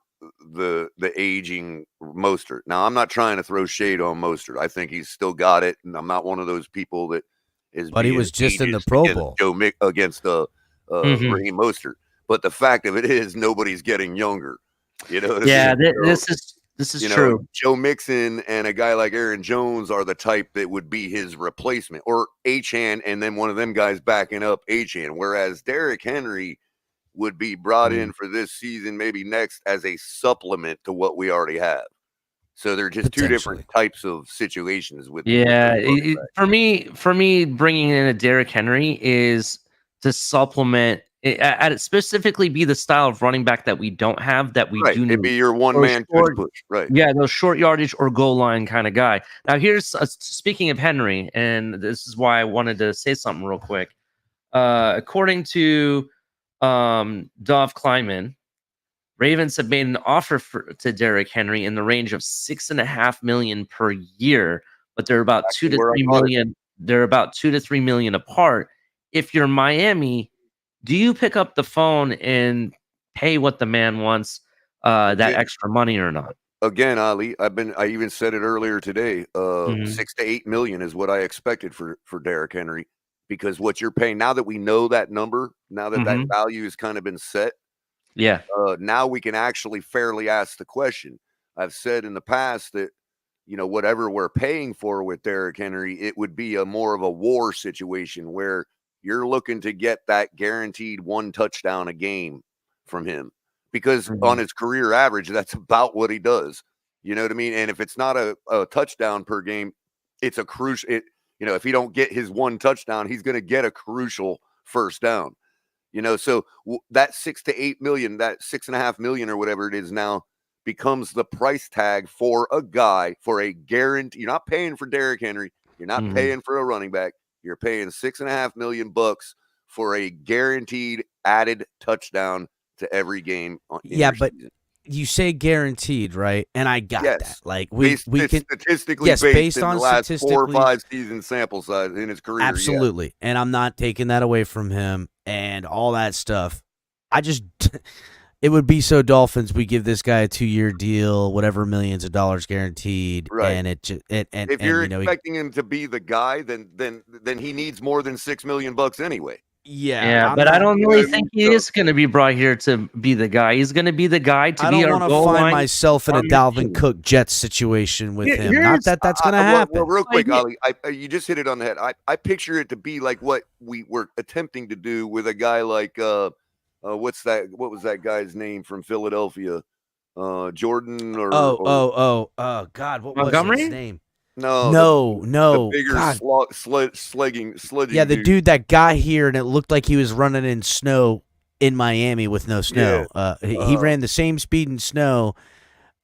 the aging Mostert. Now, I'm not trying to throw shade on Mostert. I think he's still got it, and I'm not one of those people that. But he was just in the Pro Bowl against Raheem Mostert. But the fact of it is, nobody's getting younger. This is true. Joe Mixon and a guy like Aaron Jones are the type that would be his replacement, or Achane, and then one of them guys backing up Achane. Whereas Derrick Henry would be brought in for this season, maybe next, as a supplement to what we already have. So they're just two different types of situations with. For me, bringing in a Derrick Henry is to supplement. Specifically, be the style of running back that we don't have, that we do need. It'd be your one-man push, right? Yeah, those short yardage or goal line kind of guy. Now, here's speaking of Henry, and this is why I wanted to say something real quick. According to Dov Kleiman, Ravens have made an offer to Derrick Henry in the range of $6.5 million per year, but they're about $2 to $3 million they're about 2 to 3 million apart. If you're Miami, do you pick up the phone and pay what the man wants, that extra money or not? Again, Ali, I even said it earlier today. 6 to 8 million is what I expected for Derrick Henry, because what you're paying now that we know that number, now that that value has kind of been set. Yeah. Now we can actually fairly ask the question. I've said in the past that, whatever we're paying for with Derrick Henry, it would be a more of a war situation where you're looking to get that guaranteed 1 touchdown a game from him, because on his career average, that's about what he does. You know what I mean? And if it's not a touchdown per game, it's a crucial, if he don't get his 1 touchdown, he's going to get a crucial first down. So that 6 to 8 million, that 6.5 million or whatever it is now, becomes the price tag for a guy for a guarantee. You're not paying for Derrick Henry. You're not paying for a running back. You're paying $6.5 million for a guaranteed added touchdown to every game. Yeah, but season. You say guaranteed, right? And I got that. Like we can statistically based on the last 4 or 5 season sample size in his career. Absolutely, yeah. And I'm not taking that away from him and all that stuff. It would be so Dolphins. We give this guy a 2-year deal, whatever millions of dollars guaranteed, right? And if you're expecting him to be the guy, then he needs more than $6 million anyway. Yeah, but I don't really think he is going to be brought here to be the guy. He's going to be the guy to be our goal line. I don't want to find myself in a Dalvin Cook Jets situation with him. Not that that's going to happen. Well, real quick, Ali, you just hit it on the head. I picture it to be like what we were attempting to do with a guy like what was that guy's name from Philadelphia? Jordan or God, what Montgomery? was his name? No. The bigger sledging. Yeah, the dude that got here and it looked like he was running in snow in Miami with no snow. Yeah. He ran the same speed in snow.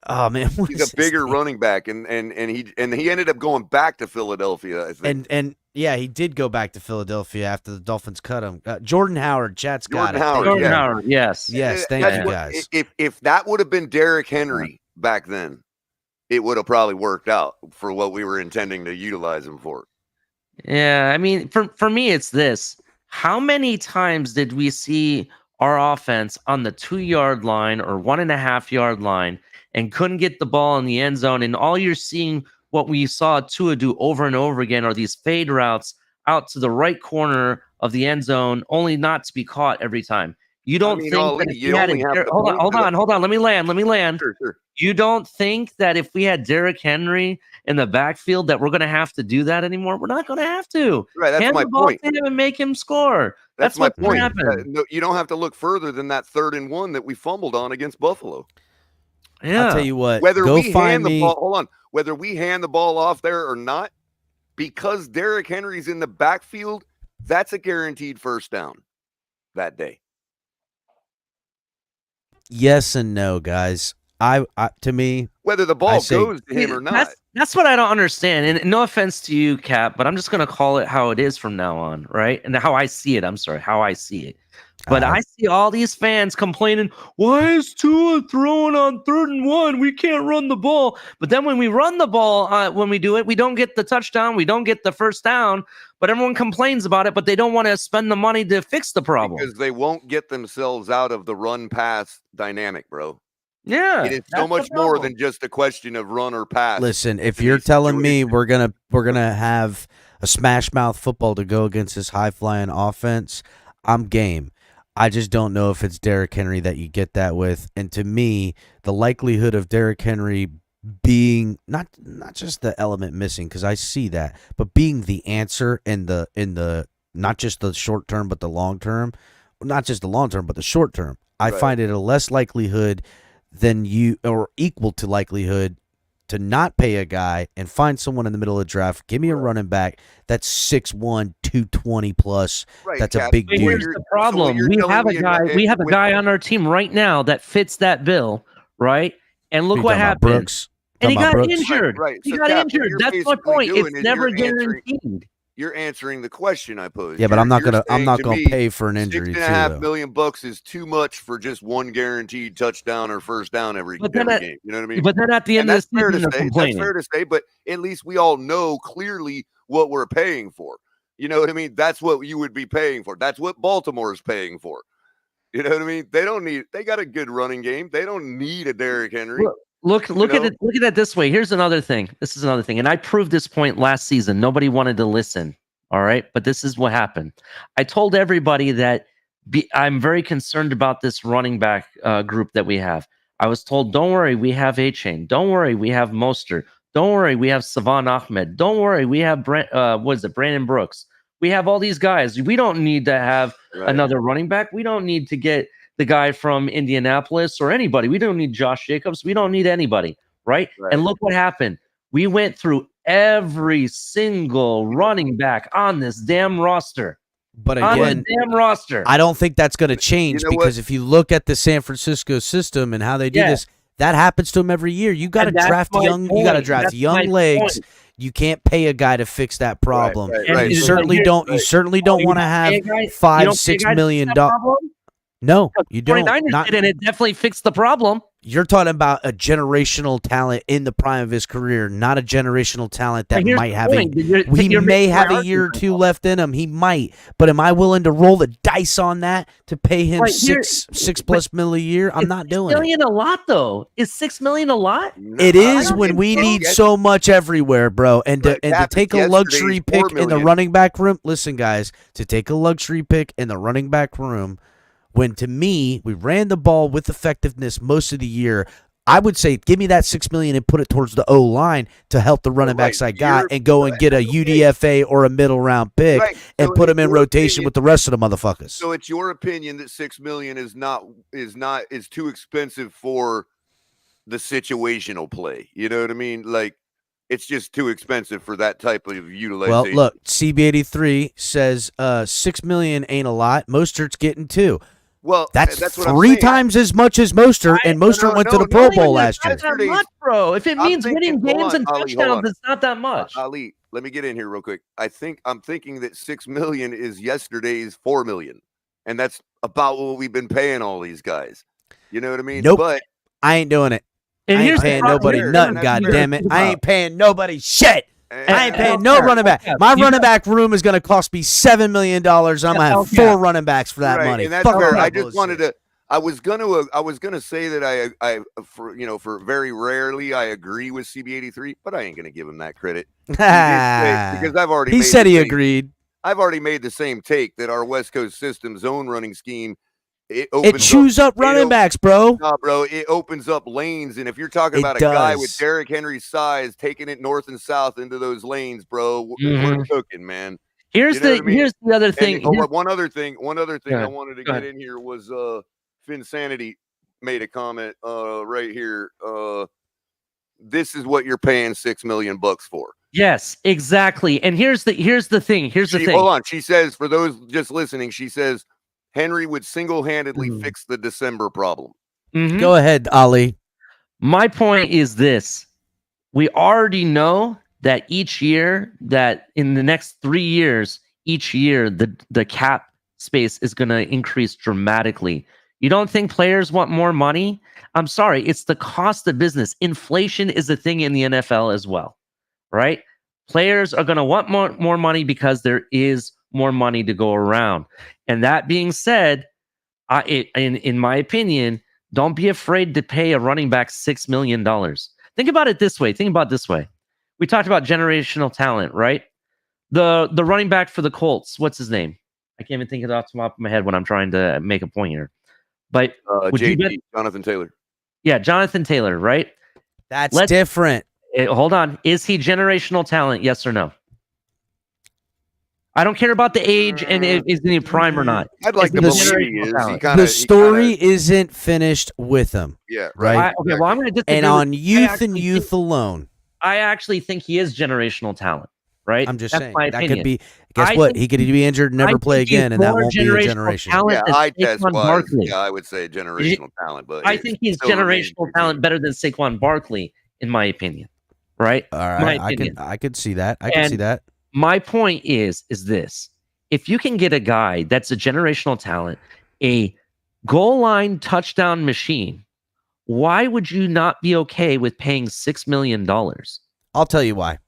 Oh man, he's a bigger running back, and he ended up going back to Philadelphia, I think. And yeah, he did go back to Philadelphia after the Dolphins cut him. Jordan Howard, chat's got it. Jordan Howard, yes, thank you guys. If that would have been Derrick Henry back then, it would have probably worked out for what we were intending to utilize him for. Yeah, I mean, for me, it's this. How many times did we see our offense on the 2-yard line or 1.5-yard line and couldn't get the ball in the end zone? And all you're seeing, what we saw Tua do over and over again, are these fade routes out to the right corner of the end zone, only not to be caught every time. You don't think that if you had hold on. Let me land. Sure. You don't think that if we had Derrick Henry in the backfield that we're going to have to do that anymore? We're not going to have to. Right, that's my point. To him and make him score. That's my point. No, you don't have to look further than that 3rd and 1 that we fumbled on against Buffalo. Yeah. I'll tell you what. Whether we hand the ball off there or not, because Derrick Henry's in the backfield, that's a guaranteed first down that day. Yes and no, guys. To me, whether the ball goes to him or not. That's what I don't understand. And no offense to you, Cap, but I'm just going to call it how it is from now on, right? And how I see it. I'm sorry, how I see it. But I see all these fans complaining, why is Tua throwing on 3rd and 1? We can't run the ball. But then when we run the ball, when we do it, we don't get the touchdown. We don't get the first down. But everyone complains about it, but they don't want to spend the money to fix the problem. Because they won't get themselves out of the run-pass dynamic, bro. Yeah. It is so much more than just a question of run or pass. Listen, if you're telling me we're gonna have a smash mouth football to go against this high-flying offense, I'm game. I just don't know if it's Derrick Henry that you get that with. And to me, the likelihood of Derrick Henry being not just the element missing, because I see that, but being the answer in the not just the short term but the long term, not just the long term but the short term, I find it a less likelihood than or equal to likelihood to not pay a guy and find someone in the middle of the draft. Give me a running back that's 6'1", 220 plus. Right, that's a big dude. Here's the problem: we have a guy on our team right now that fits that bill, right? And look what happened. Brooks. And he got injured. Right. He got injured. That's my point. It's never guaranteed. You're answering the question I posed. Yeah, but I'm not gonna pay for an injury. $6.5 million is too much for just one guaranteed touchdown or first down every game. You know what I mean? But then at the end of the season, that's fair to say. But at least we all know clearly what we're paying for. You know what I mean? That's what you would be paying for. That's what Baltimore is paying for. You know what I mean? They got a good running game. They don't need a Derrick Henry. Look at it. Look at it this way. Here's another thing. This is another thing. And I proved this point last season. Nobody wanted to listen. All right. But this is what happened. I told everybody that I'm very concerned about this running back group that we have. I was told, don't worry, we have A-Chain. Don't worry, we have Mostert. Don't worry, we have Savon Ahmed. Don't worry, we have Brandon Brooks. We have all these guys. We don't need to have another running back. We don't need to get the guy from Indianapolis or anybody. We don't need Josh Jacobs. We don't need anybody, right? And look what happened. We went through every single running back on this damn roster. But again, damn roster. I don't think that's going to change because if you look at the San Francisco system and how they do this, that happens to them every year. You got to draft young. You got to draft young legs. You can't pay a guy to fix that problem. Right. You certainly don't. You certainly don't want to have $5-6 million. No, you don't. 49ers did, and it definitely fixed the problem. You're talking about a generational talent in the prime of his career, not a generational talent that might have he may have a year or two left in him. He might, but am I willing to roll the dice on that to pay him $6+ million a year? I'm not doing it. $6 million a lot, though. Is $6 million a lot? It is when we need so much everywhere, bro. And to take a luxury pick in the running back room. Listen, guys, to take a luxury pick in the running back room. When, to me, we ran the ball with effectiveness most of the year, I would say give me that $6 million and put it towards the O-line to help the running backs I got and go and get a UDFA or a middle round pick and put them in rotation with the rest of the motherfuckers. So it's your opinion that $6 million is too expensive for the situational play. You know what I mean? Like, it's just too expensive for that type of utilization. Well, look, CB83 says $6 million ain't a lot. Mostert's getting $2. Well, that's what 3 times as much as Mostert, and Mostert went to the Pro Bowl last year. That's not much, bro. If it means winning games and touchdowns, it's not that much. Ali, let me get in here real quick. I'm thinking that $6 million is yesterday's $4 million, and that's about what we've been paying all these guys. You know what I mean? Nope. But I ain't doing it. And I ain't paying nobody nothing, goddammit. I ain't paying nobody shit. I ain't paying no running back. My running back room is going to cost me $7 million. I'm going to have 4 running backs for that money. And that's fair. I just wanted to. I was gonna say that for very rarely I agree with CB83, but I ain't gonna give him that credit because I've already. He said he agreed. I've already made the same take that our West Coast system zone running scheme. It chews up running backs, bro. No, bro, it opens up lanes, and if you're talking about a guy with Derrick Henry's size taking it north and south into those lanes, bro, we're cooking, man. Here's the other thing. One other thing I wanted to get in here was FinSanity made a comment right here. This is what you're paying $6 million for. Yes, exactly. And here's the thing. Hold on. She says, for those just listening, she says Henry would single-handedly fix the December problem. Mm-hmm. Go ahead, Ali. My point is this. We already know that each year, that in the next 3 years, each year, the cap space is going to increase dramatically. You don't think players want more money? I'm sorry. It's the cost of business. Inflation is a thing in the NFL as well, right? Players are going to want more money because there is more money to go around. And that being said, in my opinion, don't be afraid to pay a running back $6 million. Think about it this way. We talked about generational talent, right? The running back for the Colts, what's his name? I can't even think of it off the top of my head when I'm trying to make a point here. But Jonathan Taylor. Yeah, Jonathan Taylor, right? That's different. Hold on. Is he generational talent? Yes or no? I don't care about the age and is he prime or not. I'd like to believe he is. The story isn't finished with him. Yeah, right. Okay, well, I'm going to disagree. And on youth alone, I actually think he is generational talent. Right. I'm just That's saying my that opinion. could be. Guess what? He could be injured and never play again, and that won't be a generation. Yeah, I would say generational talent, but I think he's generational talent better than Saquon Barkley, in my opinion. Right. All right. I could see that. I can see that. My point is this: if you can get a guy that's a generational talent, a goal line touchdown machine, why would you not be okay with paying $6 million? I'll tell you why.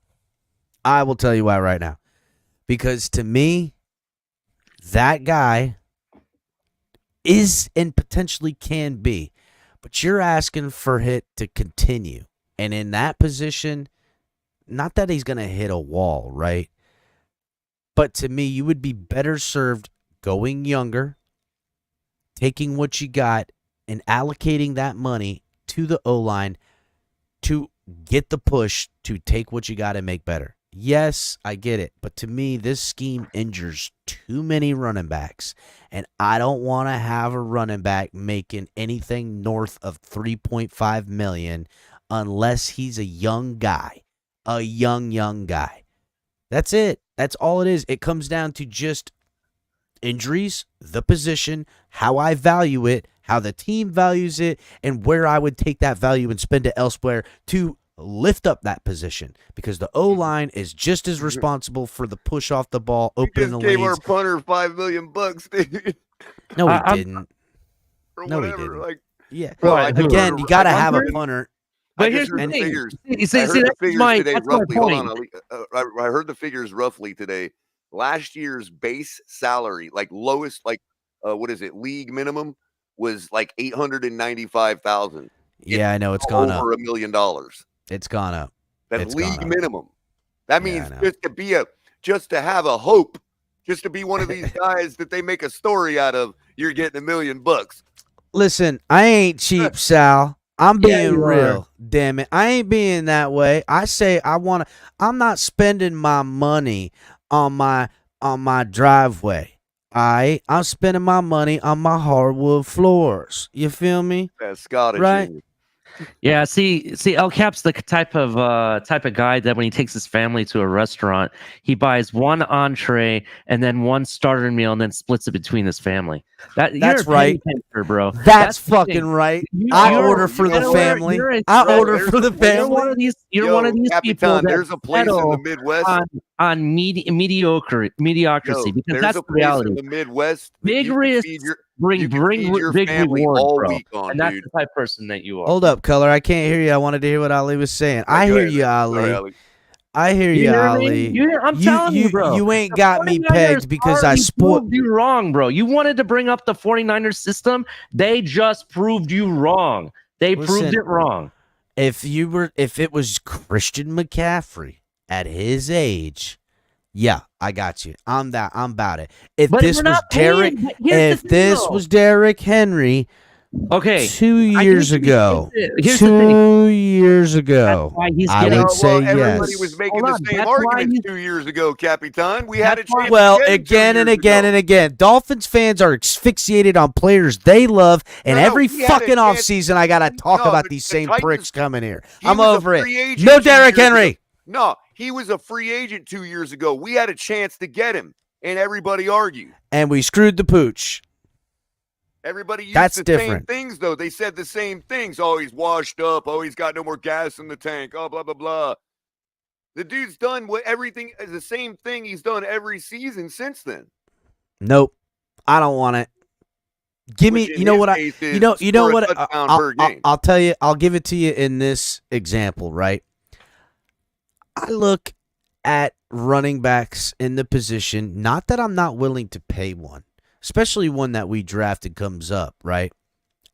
I will tell you why right now. Because to me, that guy is and potentially can be. But you're asking for it to continue. And in that position, not that he's going to hit a wall, right? But to me, you would be better served going younger, taking what you got, and allocating that money to the O-line to get the push to take what you got and make better. Yes, I get it. But to me, this scheme injures too many running backs. And I don't want to have a running back making anything north of $3.5 million unless he's a young guy. A young guy. That's it. That's all it is. It comes down to just injuries, the position, how I value it, how the team values it, and where I would take that value and spend it elsewhere to lift up that position. Because the O-line is just as responsible for the push off the ball, opening the just gave lanes. our punter $5 million, dude. No, he didn't. Or No, he whatever. didn't. Like, Yeah. bro, I just Again, heard- you got to I have a heard- punter. But I here's just the heard the thing. figures. See, I heard that's the figures my today that's my roughly. Hold point. on, Ali. I heard the figures roughly today. Last year's base salary, like lowest, like what is it? League minimum was like $895,000. Yeah, I know. It's gone up. Over $1 million. It's gone up. That's It's gone league up. minimum. That Yeah, means I know. just to have a hope, just to be one of these guys that they make a story out of. You're getting $1 million. Listen, I ain't cheap, Sal. I'm Yeah, being you are. real. Damn it. I ain't being that way. I say I'm not spending my money on my driveway. I'm spending my money on my hardwood floors. You feel me? That's Scottish. Right. in you. Yeah, see, El Cap's the type of guy that when he takes his family to a restaurant, he buys one entree and then one starter meal and then splits it between his family. That's you're a right. penny pincher, bro. That's the fucking thing. right. You- I you're- order for you the know family. you're a- I bro, order there's for the a- You're one family. of these. You're Yo, one of these people Capitan, that there's a place in the settle Midwest. on mediocrity Yo, because there's that's a the place reality. in the Midwest. that Big you can risks feed your- bring you can feed your big family rewards, all bro. week on, And that's dude. the type of person that you are. Hold up, Color. I can't hear you. I wanted to hear what Ali was saying. I Go hear ahead, you, man. Sorry, Ali. Ali. I hear You you, hear me? Ali. I'm telling you, bro. You ain't The got me 49ers pegged because I already sport. proved you wrong, bro. You wanted to bring up the 49ers system. They just proved you wrong. They proved Listen, it wrong. If it was Christian McCaffrey at his age, yeah, I got you. I'm about it. If But this we're was not paying- Derrick, but here's if the thing, this though. was Derrick Henry, Okay. 2 I years get you. ago, Here's the thing. 2 years ago, That's why he's I getting- would say everybody yes. was making Hold the on, same that's why arguments he's- 2 years ago, Capitan. We had a That's why- chance. Well, to get him 2 again and years again ago. and again, Dolphins fans are asphyxiated on players they love, and No, no, every he had a fucking chance- offseason I got to talk No, about but these the same Titans- pricks coming here. He I'm was a over it. free agent No 2 Derrick years ago. Henry. No, he was a free agent 2 years ago. We had a chance to get him, and everybody argued. And we screwed the pooch. Everybody used That's the different. same things, though. They said the same things. Oh, he's washed up. Oh, he's got no more gas in the tank. Oh, blah, blah, blah. The dude's done everything is the same thing he's done every season since then. Nope. I don't want it. Give me, Which in you know his what I, case is you know score a what, touchdown I'll, per game. I'll tell you, I'll give it to you in this example, right? I look at running backs in the position, not that I'm not willing to pay one, especially one that we drafted comes up, right?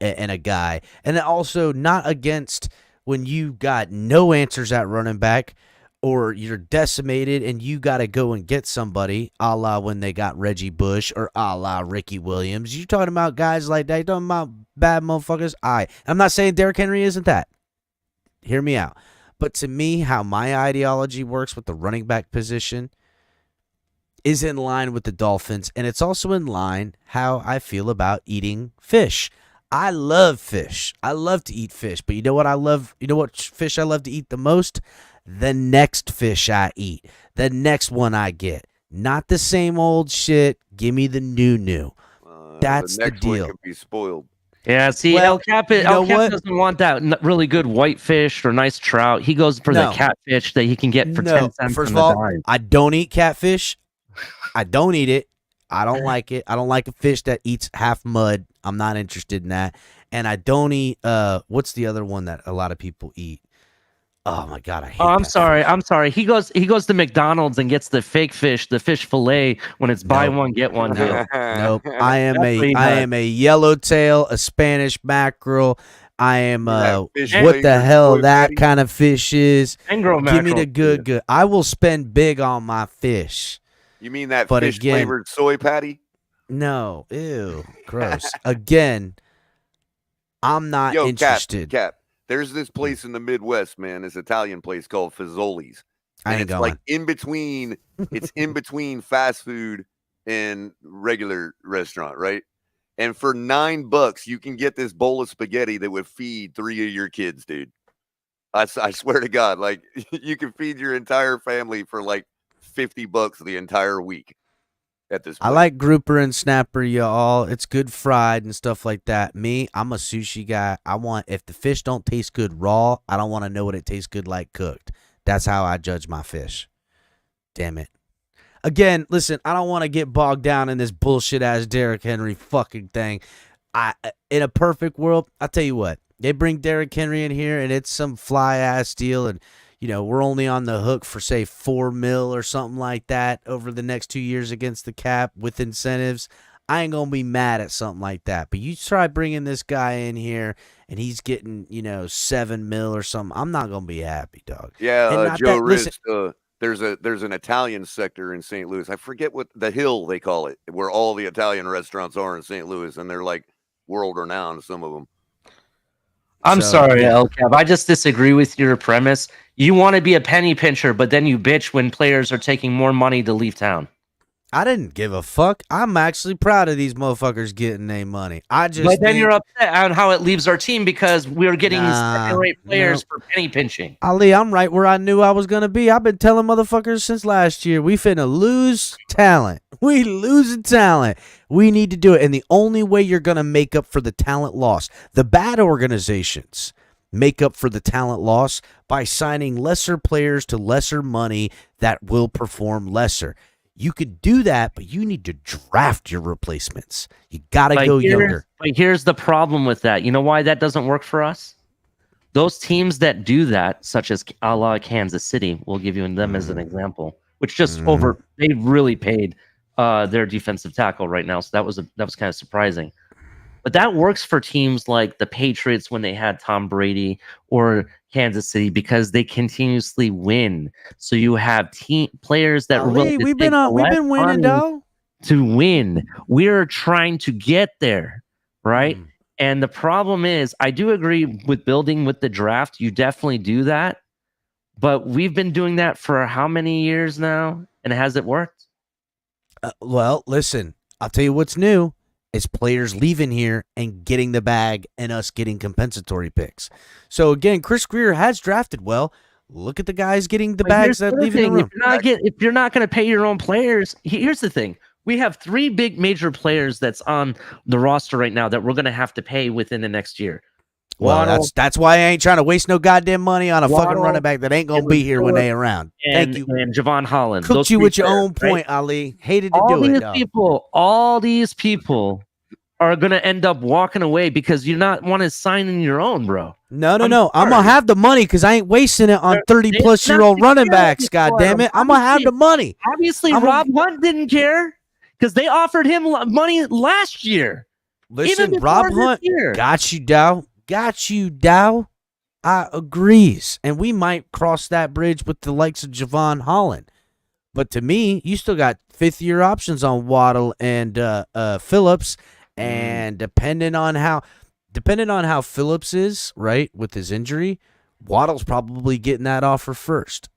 And a guy. And also not against when you got no answers at running back or you're decimated and you got to go and get somebody, a la when they got Reggie Bush or a la Ricky Williams. You're talking about guys like that. You're talking about bad motherfuckers. I'm not saying Derrick Henry isn't that. Hear me out. But to me, how my ideology works with the running back position is in line with the Dolphins, and it's also in line how I feel about eating fish. I love fish. I love to eat fish, but you know what I love? You know what fish I love to eat the most? The next fish I eat. The next one I get. Not the same old shit. Give me the new. That's the next one deal. could be spoiled. Yeah, see, Well, El Cap, you know El Cap what? doesn't want that really good white fish or nice trout. He goes for No. the catfish that he can get for 10 cents First on of the all, dime. I don't eat catfish. I don't eat it. I don't like it. I don't like a fish that eats half mud. I'm not interested in that. And I don't eat what's the other one that a lot of people eat? Oh my god, I hate Oh, I'm that sorry. fish. I'm sorry. He goes to McDonald's and gets the fake fish, the fish fillet when it's buy Nope. one get one deal. Nope. I am That's what he does. a yellowtail, a Spanish mackerel. I am That fish what the flavored hell soy that patty. kind of fish is. Angro Give me the mackerel. good. I will spend big on my fish. You mean that But fish again- flavored soy patty? No, ew, gross. Again, I'm not Yo, interested. Cap. There's this place in the Midwest, man. This Italian place called Fazoli's. I And ain't it's going. like in between. It's in between fast food and regular restaurant, right? And for $9, you can get this bowl of spaghetti that would feed 3 of your kids, dude. I swear to God, like you can feed your entire family for like $50 the entire week. At this I place. like grouper and snapper, y'all. It's good fried and stuff like that. Me, I'm a sushi guy. I want, if the fish don't taste good raw, I don't want to know what it tastes good like cooked. That's how I judge my fish. Damn it. Again, listen, I don't want to get bogged down in this bullshit ass Derrick Henry fucking thing. In a perfect world, I'll tell you what. They bring Derrick Henry in here and it's some fly ass deal, and we're only on the hook for say $4 million or something like that over the next 2 years against the cap with incentives. I ain't gonna be mad at something like that. But you try bringing this guy in here and he's getting $7 million or something. I'm not gonna be happy, dog. Yeah, And Joe that, listen, Rist, there's an Italian sector in St. Louis. I forget what the hill they call it, where all the Italian restaurants are in St. Louis, and they're like world renowned. Some of them. I'm So, sorry, yeah. El Cap. I just disagree with your premise. You want to be a penny pincher, but then you bitch when players are taking more money to leave town. I didn't give a fuck. I'm actually proud of these motherfuckers getting their money. But then you're upset on how it leaves our team because we're getting second-rate players for penny pinching. Ali, I'm right where I knew I was going to be. I've been telling motherfuckers since last year, we finna lose talent. We losing talent. We need to do it. And the only way you're going to make up for the talent loss, the bad organizations make up for the talent loss by signing lesser players to lesser money that will perform lesser. You could do that, but you need to draft your replacements. You got to go younger. But here's the problem with that. You know why that doesn't work for us? Those teams that do that, such as a la Kansas City, we'll give you them as an example, which just they really paid their defensive tackle right now. So that was kind of surprising. But that works for teams like the Patriots when they had Tom Brady, or Kansas City, because they continuously win. So you have players that we've been winning, though. To win. We're trying to get there, right? And the problem is, I do agree with building with the draft. You definitely do that. But we've been doing that for how many years now? And has it worked? Well, listen, I'll tell you what's new. It's players leaving here and getting the bag and us getting compensatory picks. So, again, Chris Greer has drafted well. Look at the guys getting the bags that leave in the room. If you're not going to pay your own players, here's the thing. We have 3 big major players that's on the roster right now that we're going to have to pay within the next year. Well, that's why I ain't trying to waste no goddamn money on a fucking running back that ain't going to be here when they around. Thank you. And Javon Holland. Cooked you with your own point, Ali. Hated to do it, all these people are going to end up walking away because you're not want to sign in your own, bro. No. I'm going to have the money because I ain't wasting it on 30-plus-year-old running backs, God damn it. I'm going to have the money. Obviously, Rob Hunt didn't care because they offered him money last year. Listen, Rob Hunt got you, Dow. Got you, Dow. I agrees. And we might cross that bridge with the likes of Javon Holland. But to me, you still got fifth-year options on Waddle and Phillips. And depending on how Phillips is, right, with his injury, Waddle's probably getting that offer first.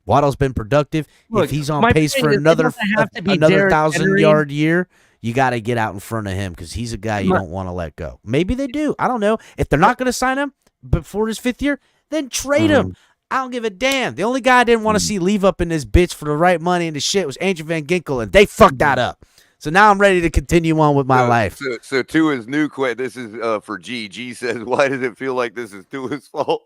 Waddle's been productive. Look, if he's on pace for another 1,000-yard year, you got to get out in front of him because he's a guy you don't want to let go. Maybe they do. I don't know. If they're not going to sign him before his 5th year, then trade him. I don't give a damn. The only guy I didn't want to see leave up in this bitch for the right money and the shit was Andrew Van Ginkel, and they fucked that up. So now I'm ready to continue on with my life. So Tua's new quit. This is for G. G says, "Why does it feel like this is Tua's fault?"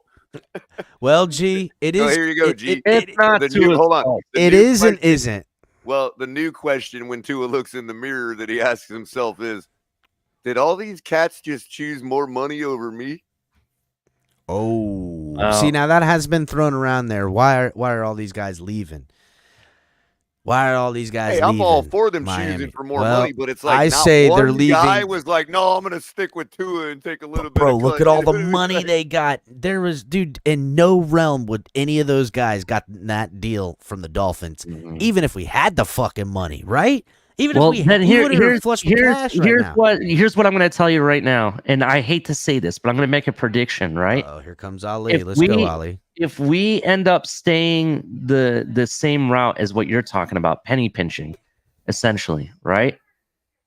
Well, G, it is. Oh, here you go, G. It's not Tua's fault. It is and isn't. Well, the new question when Tua looks in the mirror that he asks himself is, did all these cats just choose more money over me? Oh. See, now that has been thrown around there. Why are all these guys leaving? Why are all these guys leaving? I'm all for them Miami? choosing for more Well, money, but it's like I not say one they're leaving. guy was like, no, I'm going to stick with Tua and take a little bit Bro, of look cut. at all the money they got. There was, dude, in no realm would any of those guys gotten that deal from the Dolphins, even if we had the fucking money, right? Even if we were flush with cash right now. Here's what I'm going to tell you right now, and I hate to say this, but I'm going to make a prediction, right? Oh, here comes Ali. Let's go, Ali. If we end up staying the same route as what you're talking about, penny pinching, essentially, right?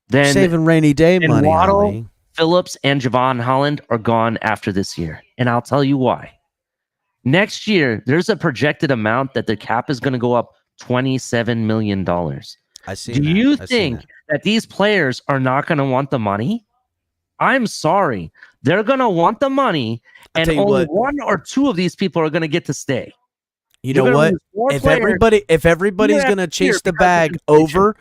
Then saving rainy day money, Waddle, Ali. Phillips, and Javon Holland are gone after this year, and I'll tell you why. Next year, there's a projected amount that the cap is going to go up $27 million. I see. Do you think that these players are not going to want the money? I'm sorry. They're going to want the money, and only one or two of these people are going to get to stay. You know what? If everybody's going to chase the bag over,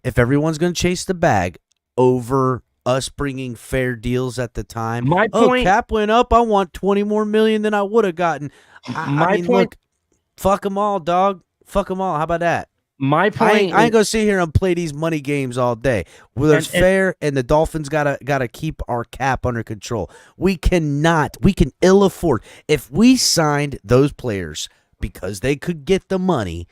if everyone's going to chase the bag over us bringing fair deals at the time, my point, cap went up. I want 20 more million than I would have gotten. I mean, look, fuck them all, dog. Fuck them all. How about that? My point, I ain't gonna sit here and play these money games all day. Well, there's fair, and the Dolphins gotta keep our cap under control. We can ill afford. If we signed those players because they could get the money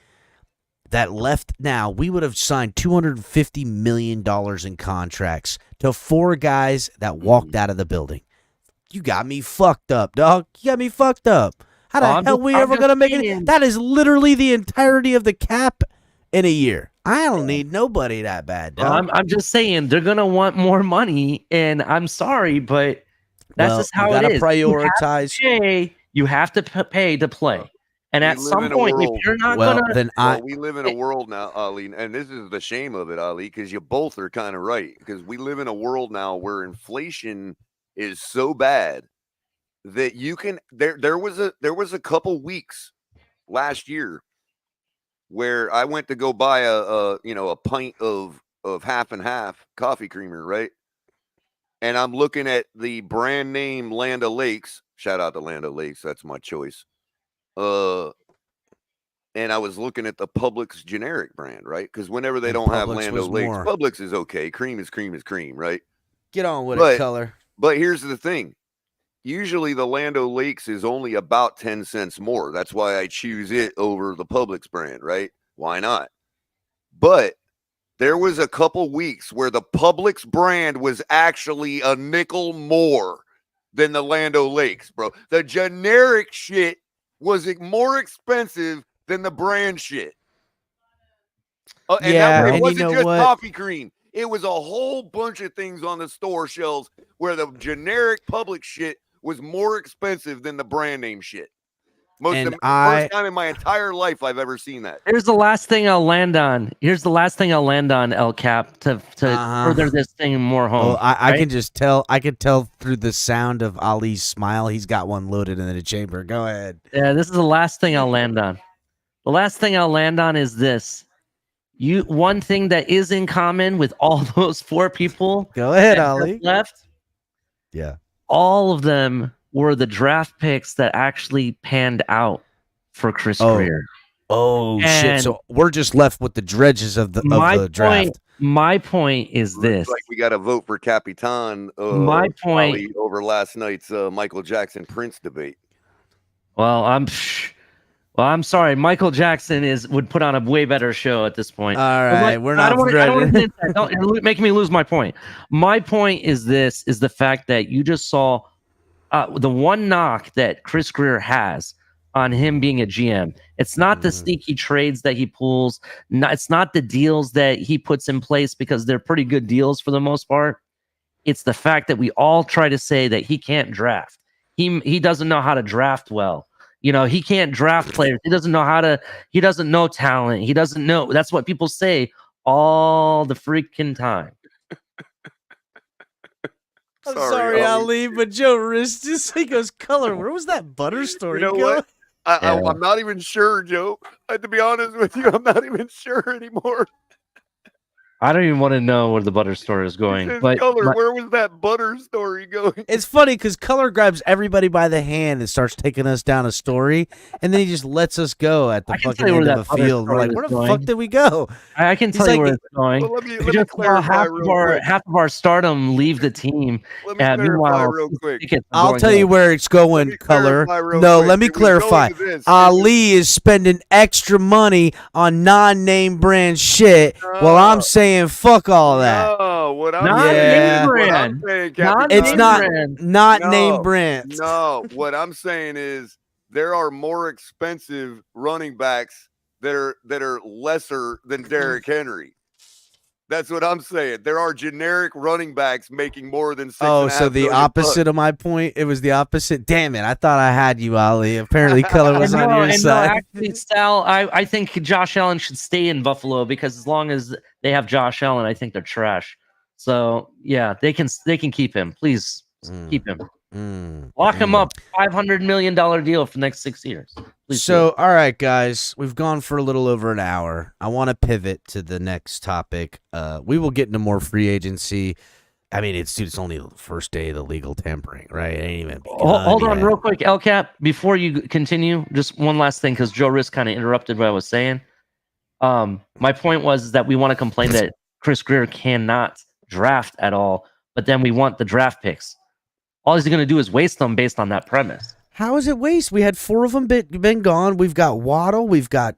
that left now, we would have signed $250 million in contracts to 4 guys that walked out of the building. You got me fucked up, dog. You got me fucked up. How the hell are we ever gonna make it? That is literally the entirety of the cap in a year. I don't need nobody that bad, dog. I'm just saying they're gonna want more money, and I'm sorry, but that's just how it is. Prioritize. You have to pay to play, and at some point, if you're not we live in a world now, Ali, and this is the shame of it, Ali, because you both are kind of right. Because we live in a world now where inflation is so bad that you can. There was a couple weeks last year where I went to go buy a pint of half and half coffee creamer, right? And I'm looking at the brand name Land O'Lakes. Shout out to Land O'Lakes, that's my choice. And I was looking at the Publix generic brand, right? Because whenever they don't have Land O'Lakes, Publix is okay. Cream is cream is cream, right? Get on with it, color. But here's the thing. Usually the Land O'Lakes is only about 10 cents more. That's why I choose it over the Publix brand, right? Why not? But there was a couple weeks where the Publix brand was actually a nickel more than the Land O'Lakes, bro. The generic shit was more expensive than the brand shit. It wasn't just coffee cream. It was a whole bunch of things on the store shelves where the generic Publix shit was more expensive than the brand name shit. First time in my entire life I've ever seen that. Here's the last thing I'll land on. El Cap, to further this thing more home. I can just tell. I can tell through the sound of Ali's smile. He's got one loaded in the chamber. Go ahead. Yeah, this is the last thing I'll land on. The last thing I'll land on is this. One thing that is in common with all those 4 people. Go ahead, Ali. Left. Yeah. All of them were the draft picks that actually panned out for Chris Greer. Oh, shit. So we're just left with the dredges of the draft. My point is this. Like we got to vote for Capitan my point over last night's Michael Jackson Prince debate. Well, I'm sorry. Michael Jackson would put on a way better show at this point. All right, we're not. Don't make me lose my point. My point is this: is the fact that you just saw the one knock that Chris Greer has on him being a GM. It's not the sneaky trades that he pulls. It's not the deals that he puts in place because they're pretty good deals for the most part. It's the fact that we all try to say that he can't draft. He doesn't know how to draft well. You know, he can't draft players. He doesn't know talent. He doesn't know. That's what people say all the freaking time. I'm sorry, Ali, but Joe Rist he goes, color. Where was that butter story? You know what? I'm not even sure, Joe. To be honest with you, I'm not even sure anymore. I don't even want to know where the butter story is going. But Color, where was that butter story going? It's funny because Color grabs everybody by the hand and starts taking us down a story, and then he just lets us go at the fucking end of the field. We're like, where the fuck did we go? I can tell you where it's going. Well, let me Just clarify half of our stardom leave the team. Let me clarify real quick. I'll tell you where it's going, Color. No, let me clarify. Ali is spending extra money on non-name brand shit, while I'm saying fuck all that. No, what I'm saying, it's not name brands. No, what I'm saying is there are more expensive running backs that are lesser than Derrick Henry. That's what I'm saying. There are generic running backs making more than $6.5 million. So the opposite of my point. It was the opposite. Damn it! I thought I had you, Ali. Apparently, Color was on your side. Actually, Sal, I think Josh Allen should stay in Buffalo because as long as they have Josh Allen, I think they're trash. So yeah, they can keep him. Please keep him. Lock him up. $500 million deal for the next 6 years. Please so, all right, guys, we've gone for a little over an hour. I want to pivot to the next topic. We will get into more free agency. I mean, it's only the first day of the legal tampering, right? It ain't even hold on real quick, LCAP. Before you continue, just one last thing, because Joe Riss kind of interrupted what I was saying. My point was that we want to complain that Chris Greer cannot draft at all, but then we want the draft picks. All he's going to do is waste them based on that premise. How is it waste? We had 4 of them been gone. We've got Waddle. We've got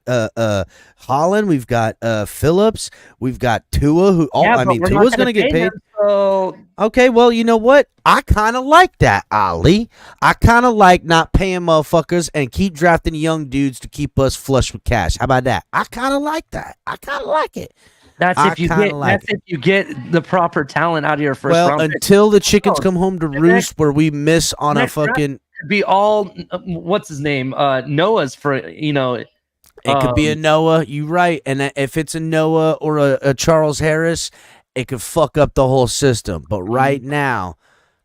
Holland. We've got Phillips. We've got Tua. Tua's going to get paid. So... Okay, well, you know what? I kind of like that, Ali. I kind of like not paying motherfuckers and keep drafting young dudes to keep us flush with cash. How about that? I kind of like that. I kind of like it. That's if you get the proper talent out of your first round. Well, until the chickens come home to roost, where we miss on a fucking. Be all what's his name? Noah's for It could be a Noah. You right, and if it's a Noah or a Charles Harris, it could fuck up the whole system. But right now,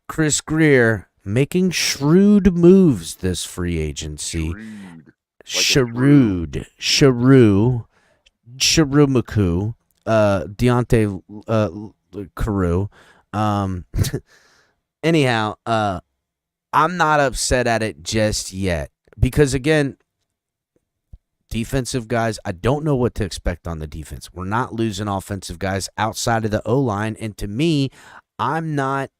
Chris Greer making shrewd moves this free agency. Shrewd. Sharumaku. Deontay Carew. Anyhow, I'm not upset at it just yet because, again, defensive guys, I don't know what to expect on the defense. We're not losing offensive guys outside of the O-line, and to me, I'm not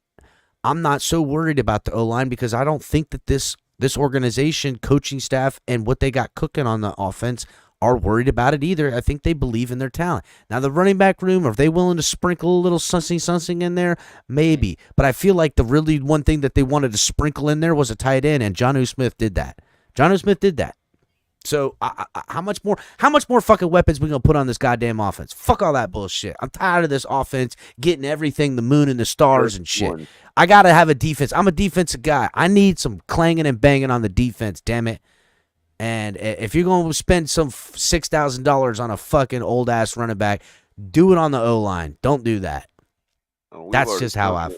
so worried about the O-line because I don't think that this organization, coaching staff, and what they got cooking on the offense are worried about it either. I think they believe in their talent. Now, the running back room, are they willing to sprinkle a little something in there? Maybe. But I feel like the really one thing that they wanted to sprinkle in there was a tight end, and Jonnu Smith did that. So how much more fucking weapons we going to put on this goddamn offense? Fuck all that bullshit. I'm tired of this offense getting everything, the moon and the stars and shit. I got to have a defense. I'm a defensive guy. I need some clanging and banging on the defense, damn it. And if you're going to spend some $6,000 on a fucking old-ass running back, do it on the O-line. Don't do that. That's just how I...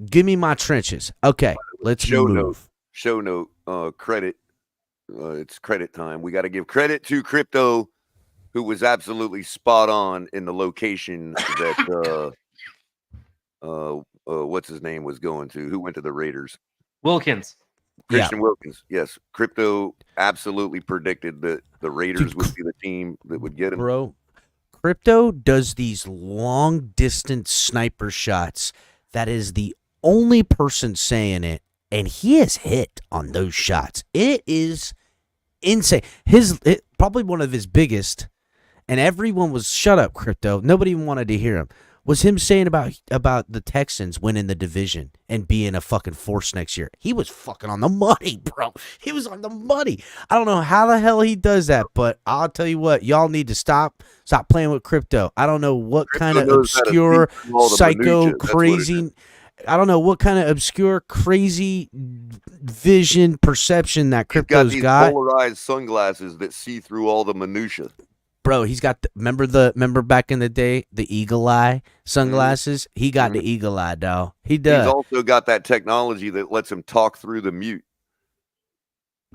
Give me my trenches. Okay, let's move. Show note, credit. It's credit time. We got to give credit to Crypto, who was absolutely spot on in the location that... what's his name was going to? Who went to the Raiders? Wilkins. Christian Wilkins, yes. Crypto absolutely predicted that the Raiders would be the team that would get him. Bro, Crypto does these long-distance sniper shots. That is the only person saying it, and he has hit on those shots. It is insane. Probably one of his biggest, and everyone was, shut up, Crypto. Nobody even wanted to hear him. Was him saying about the Texans winning the division and being a fucking force next year. He was fucking on the money, bro. He was on the money. I don't know how the hell he does that, but I'll tell you what, y'all need to stop playing with Crypto. I don't know what kind of obscure, psycho, crazy, I don't know what kind of obscure, crazy vision, perception that Crypto's got. Polarized sunglasses that see through all the minutia. Bro, he's got remember back in the day, the eagle eye sunglasses? He got the eagle eye, dog. He does. He's also got that technology that lets him talk through the mute.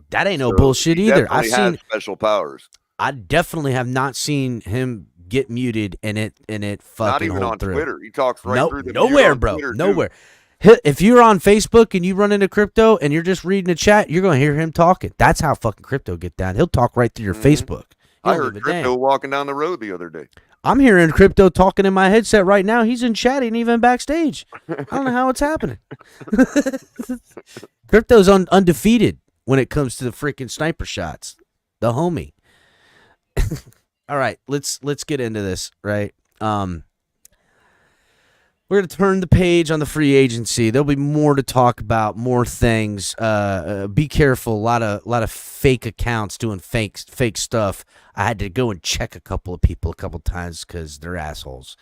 That ain't no bullshit either. I've seen special powers. I definitely have not seen him get muted, and it fucking Not even hold on through. Twitter. He talks right Nope, through the mute nowhere, on bro, Twitter, too. nowhere. If you're on Facebook and you run into Crypto and you're just reading the chat, you're gonna hear him talking. That's how fucking Crypto get down. He'll talk right through your Facebook. He I don't heard give a Crypto damn. walking down the road the other day. I'm hearing Crypto talking in my headset right now. He's in chat and even backstage. I don't know how it's happening. Crypto's undefeated when it comes to the freaking sniper shots. The homie. All right, let's get into this, right? We're going to turn the page on the free agency. There'll be more to talk about, more things. Be careful. A lot of fake accounts doing fake stuff. I had to go and check a couple of people a couple times because they're assholes.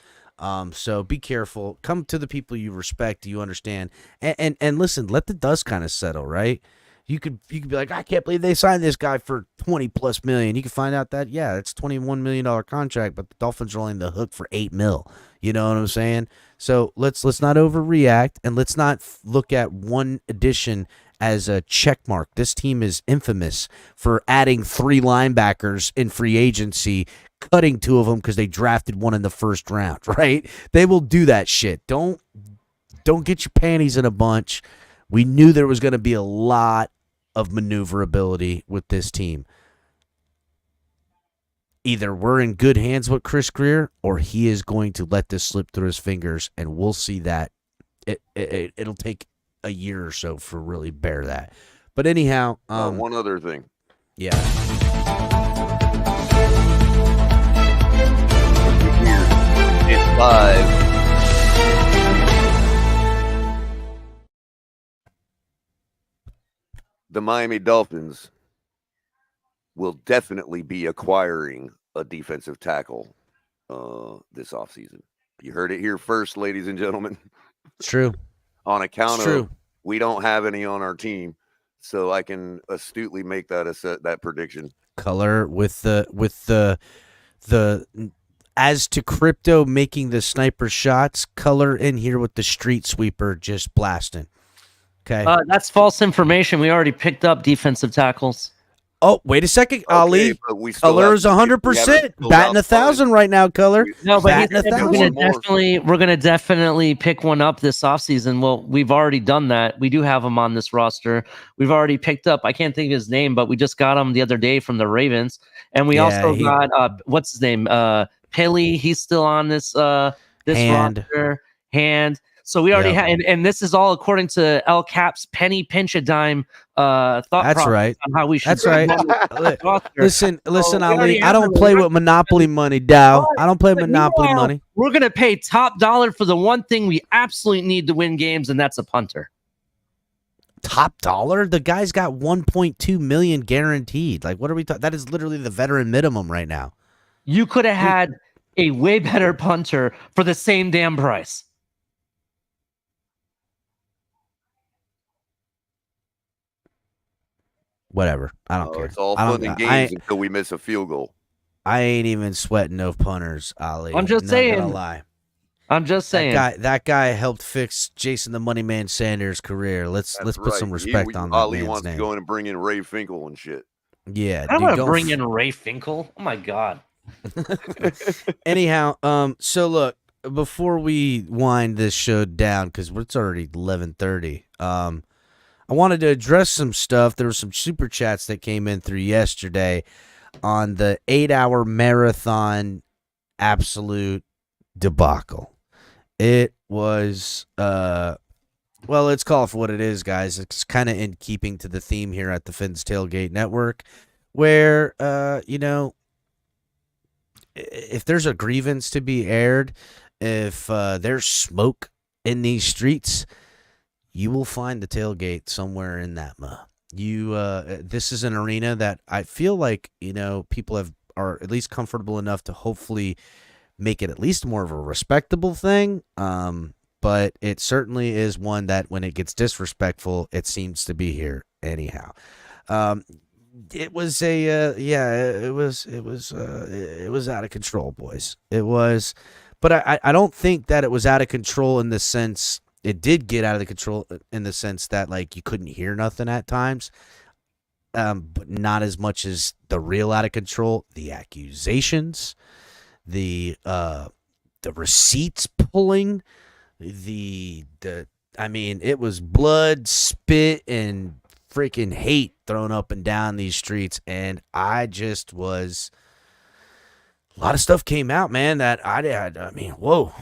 So be careful. Come to the people you respect, you understand, and listen. Let the dust kind of settle, right? You could be like, I can't believe they signed this guy for $20+ million. You can find out that it's $21 million contract, but the Dolphins are only in the hook for $8 million. You know what I'm saying? So let's not overreact, and let's not look at one addition as a check mark. This team is infamous for adding 3 linebackers in free agency, cutting 2 of them because they drafted one in the first round. Right? They will do that shit. Don't get your panties in a bunch. We knew there was going to be a lot of maneuverability with this team. Either we're in good hands with Chris Greer, or he is going to let this slip through his fingers, and we'll see that. It'll take a year or so for really bear that. But anyhow, One other thing. Yeah. It's live. The Miami Dolphins will definitely be acquiring a defensive tackle this offseason. You heard it here first, ladies and gentlemen. It's true. On account It's of true. we don't have any on our team, so I can astutely make that prediction. Color with the as to Crypto making the sniper shots, color in here with the street sweeper just blasting. Okay. That's false information. We already picked up defensive tackles. Oh, wait a second, Ali. But we still Color's have- 100%, we haven't filled batting out 1,000 right now. Color. No, but he batting said 1,000. we're gonna definitely pick one up this offseason. Well, we've already done that. We do have him on this roster. We've already picked up. I can't think of his name, but we just got him the other day from the Ravens, and we also got what's his name? Pelly. He's still on this roster. Hand. So we already had, and this is all according to El Cap's penny pinch a dime thought That's right. on how we should. That's right. Listen, we Ali. already I have don't the play with Monopoly money, Dow. I don't play But Monopoly meanwhile, money. We're gonna pay top dollar for the one thing we absolutely need to win games, and that's a punter. Top dollar? The guy's got 1.2 million guaranteed. Like, what are we talking? That is literally the veteran minimum right now. You could have had a way better punter for the same damn price. Whatever. I don't care. It's all I fun don't- and games until we miss a field goal. I ain't even sweating no punters, Ali. I'm just Not saying. gonna lie. I'm just saying. That guy helped fix Jason the Money Man Sanders' career. Let's put some respect on that Ali man's wants name. to go in and bring in Ray Finkel and shit. Yeah, I dude, want to don't bring in Ray Finkel. Oh my god. Anyhow, so look, before we wind this show down, because it's already 11:30, I wanted to address some stuff. There were some super chats that came in through yesterday on the 8-hour marathon absolute debacle. It was, well, let's call it for what it is, guys. It's kind of in keeping to the theme here at the Finn's Tailgate Network, where, if there's a grievance to be aired, if there's smoke in these streets, you will find the tailgate somewhere in that. This is an arena that I feel like people are at least comfortable enough to hopefully make it at least more of a respectable thing. But it certainly is one that when it gets disrespectful, it seems to be here anyhow. It was it was out of control, boys. It was, but I don't think that it was out of control in the sense it did get out of the control in the sense that like you couldn't hear nothing at times, but not as much as the real out of control, the accusations, the receipts pulling, I mean, it was blood, spit, and freaking hate thrown up and down these streets, and I just was. A lot of stuff came out, man. That I mean, whoa,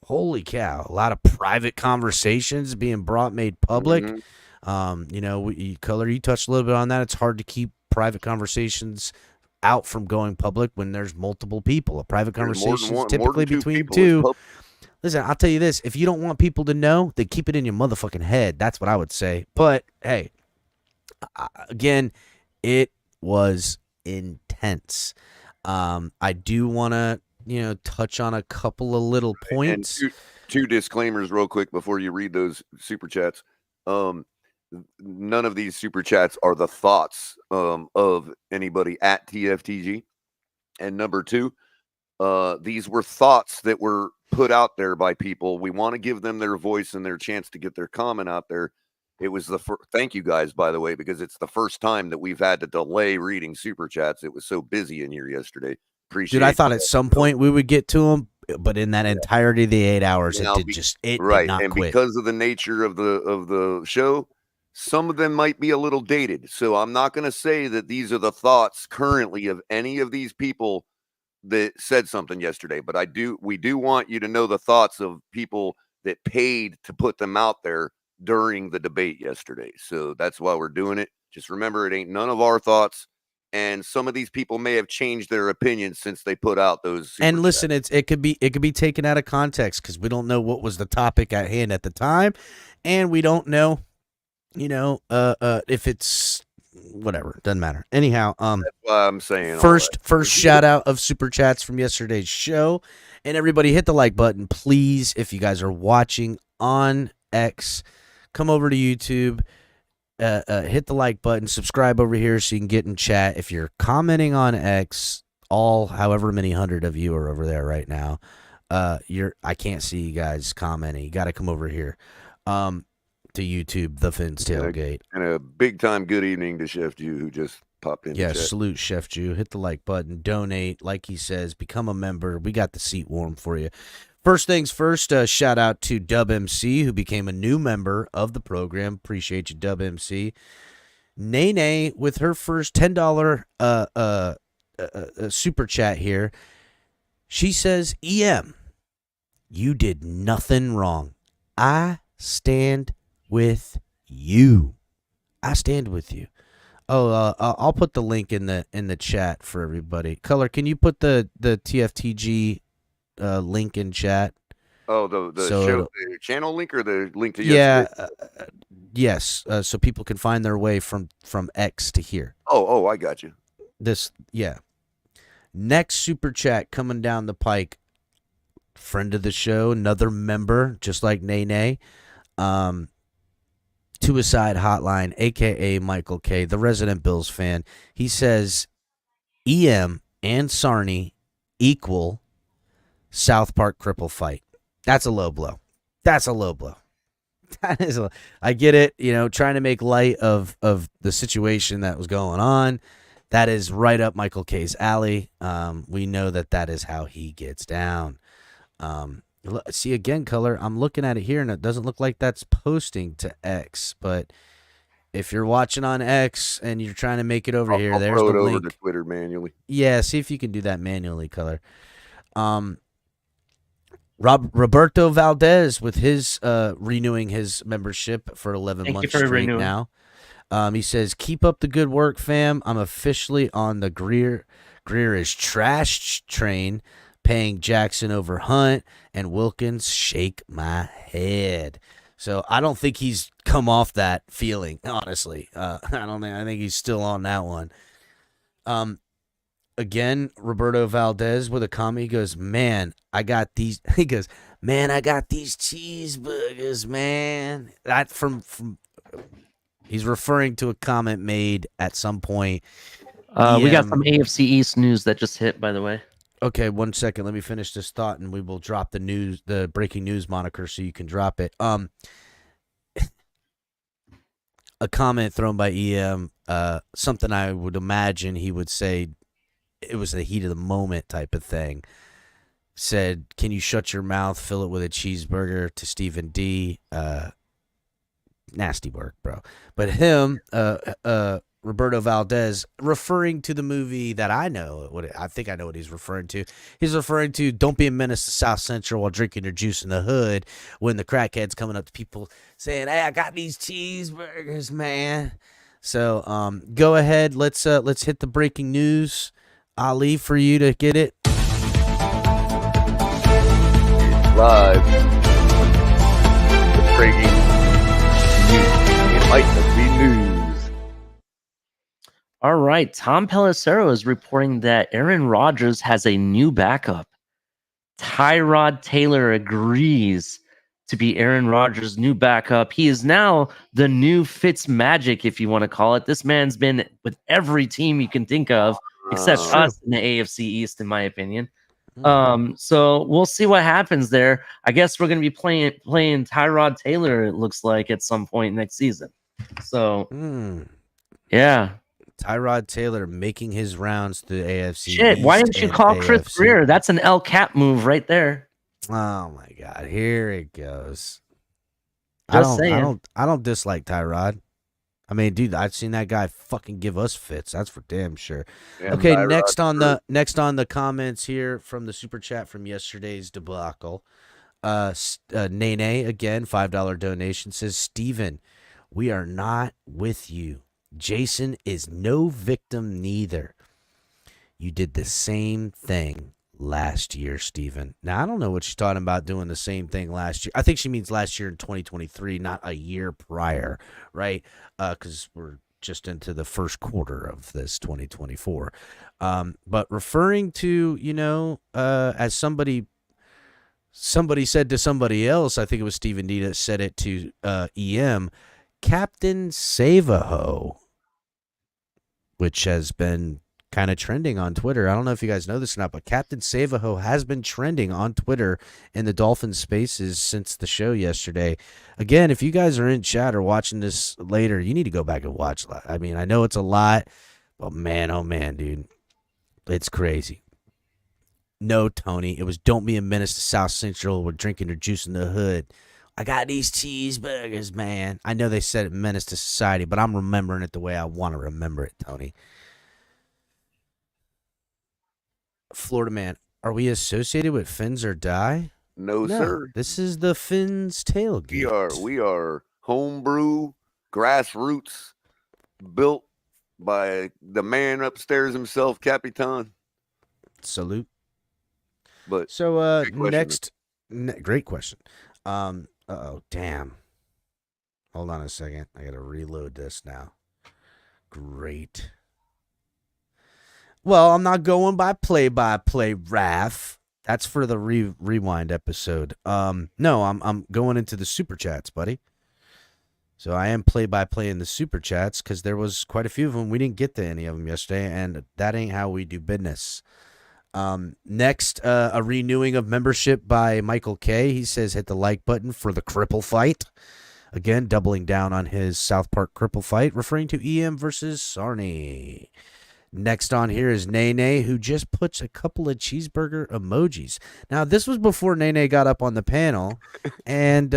holy cow! A lot of private conversations being made public. Color, you touched a little bit on that. It's hard to keep private conversations out from going public when there's multiple people. A private conversation is typically between two. Listen, I'll tell you this. If you don't want people to know, then keep it in your motherfucking head. That's what I would say. But, hey, again, it was intense. I do want to, touch on a couple of little points. And two disclaimers real quick before you read those super chats. None of these super chats are the thoughts of anybody at TFTG. And number two, these were thoughts that were put out there by people. We want to give them their voice and their chance to get their comment out there. It was thank you guys, by the way, because it's the first time that we've had to delay reading super chats. It was so busy in here yesterday. Appreciate. Dude, I thought at some point we would get to them, but in that entirety of the 8 hours, now, it did not and quit. Because of the nature of the show, some of them might be a little dated. So I'm not going to say that these are the thoughts currently of any of these people that said something yesterday, but we do want you to know the thoughts of people that paid to put them out there during the debate yesterday. So that's why we're doing it. Just remember, it ain't none of our thoughts, and some of these people may have changed their opinions since they put out those. And listen, it could be taken out of context because we don't know what was the topic at hand at the time, and we don't know, if it's whatever. Doesn't matter. Anyhow, that's why I'm saying first shout out of super chats from yesterday's show, and everybody hit the like button, please. If you guys are watching on X, come over to YouTube, hit the like button, subscribe over here so you can get in chat. If you're commenting on X, however many hundred of you are over there right now, I can't see you guys commenting. You got to come over here to YouTube, the Finn's Tailgate. And a big time good evening to Chef Jew, who just popped in. Yeah, salute Chef Jew. Hit the like button, donate, like he says, become a member. We got the seat warm for you. First things first, shout out to Dub MC, who became a new member of the program. Appreciate you, Dub MC. Nene with her first $10 super chat here. She says, EM, you did nothing wrong. I stand with you. I stand with you. Oh, I'll put the link in the chat for everybody. Color, can you put the TFTG link in chat? Oh, the channel link or the link to yesterday? Yes. So people can find their way from X to here. Oh, I got you. Next super chat coming down the pike. Friend of the show, another member, just like Nene. Suicide Hotline, a.k.a. Michael K., the resident Bills fan. He says, EM and Sarney equal South Park cripple fight. That's a low blow. That is I get it, trying to make light of the situation that was going on. That is right up Michael K.'s alley. We know that is how he gets down. See, again, Color, I'm looking at it here, and it doesn't look like that's posting to X. But if you're watching on X and you're trying to make it over here, there's the link. I'll throw it over to Twitter manually. Yeah, see if you can do that manually, Color. Roberto Valdez with his renewing his membership for 11 months straight now. He says, keep up the good work, fam. I'm officially on the Greer is trash train, paying Jackson over Hunt, and Wilkins shake my head. So I don't think he's come off that feeling, honestly. I think he's still on that one. Again, Roberto Valdez with a comment. He goes, man, I got these cheeseburgers, man. That from he's referring to a comment made at some point. We got some AFC East news that just hit, by the way. Okay, 1 second. Let me finish this thought, and we will drop the breaking news moniker so you can drop it. A comment thrown by EM, something I would imagine he would say it was the heat of the moment type of thing. Said, "Can you shut your mouth? Fill it with a cheeseburger." To Stephen D. Nasty work, bro. But him, Roberto Valdez, referring to the movie that I know. I think I know what he's referring to. He's referring to "Don't be a menace to South Central while drinking your juice in the hood." When the crackhead's coming up to people saying, "Hey, I got these cheeseburgers, man." So, go ahead. Let's hit the breaking news, Ali, for you to get it. Live. The breaking news. It might just be news. All right. Tom Pelissero is reporting that Aaron Rodgers has a new backup. Tyrod Taylor agrees to be Aaron Rodgers' new backup. He is now the new Fitzmagic, if you want to call it. This man's been with every team you can think of, except us in the AFC East, in my opinion. So we'll see what happens there. I guess we're going to be playing Tyrod Taylor, it looks like, at some point next season. So, yeah. Tyrod Taylor making his rounds to the AFC. Shit, why didn't you call Chris AFC. Greer? That's an El Cap move right there. Oh my God, here it goes. Just I saying. don't dislike Tyrod. I mean, dude, I've seen that guy fucking give us fits. That's for damn sure. Yeah, Okay, Tyrod next on the comments here from the super chat from yesterday's debacle. Nene again, $5 donation, says, "Steven, we are not with you. Jason is no victim neither. You did the same thing last year, Steven." Now, I don't know what she's talking about doing the same thing last year. I think she means last year in 2023, not a year prior, right? Because we're just into the first quarter of this 2024. But referring to, as somebody said to somebody else, I think it was Stephen D that said it to EM, Captain Save-A-Ho, which has been kind of trending on Twitter. I don't know if you guys know this or not, but Captain Save-A-Ho has been trending on Twitter in the Dolphins spaces since the show yesterday. Again, if you guys are in chat or watching this later, you need to go back and watch. I mean, I know it's a lot, but man, oh man, dude, it's crazy. No, Tony, it was "Don't be a menace to South Central. We're drinking your juice in the hood. I got these cheeseburgers, man." I know they said it menace to society, but I'm remembering it the way I want to remember it, Tony. Florida man, are we associated with Fins or Die? No, sir. This is the Fins tailgate. We are homebrew, grassroots, built by the man upstairs himself, Capitan. Salute. But so great great question. Damn. Hold on a second. I gotta reload this now. Great. Well, I'm not going by play-by-play, Raph. That's for the rewind episode. No, I'm going into the super chats, buddy. So I am play-by-play in the super chats because there was quite a few of them. We didn't get to any of them yesterday, and that ain't how we do business. Next, a renewing of membership by Michael K. He says, hit the like button for the cripple fight. Again, doubling down on his South Park cripple fight, referring to EM versus Sarney. Next on here is Nene, who just puts a couple of cheeseburger emojis. Now, this was before Nene got up on the panel, and,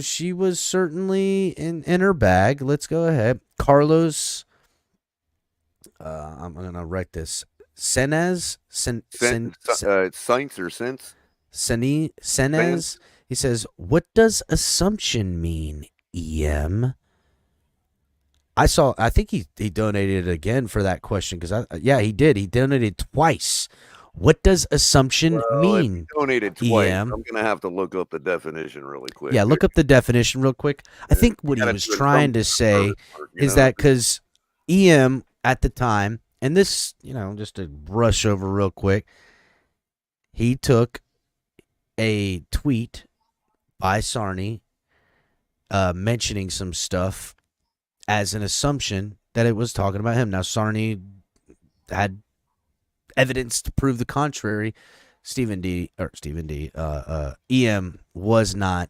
she was certainly in her bag. Let's go ahead. Carlos, I'm going to write this. Senez? it's Saints or Sense? Senez? He says, what does assumption mean, EM? I think he donated again for that question because he did. He donated twice. What does assumption mean? If he donated twice. EM? I'm gonna have to look up the definition really quick. Yeah, look up the definition real quick. I think what he was trying to say is that because EM at the time, and this, just to brush over real quick, he took a tweet by Sarney mentioning some stuff as an assumption that it was talking about him. Now, Sarney had evidence to prove the contrary. EM was not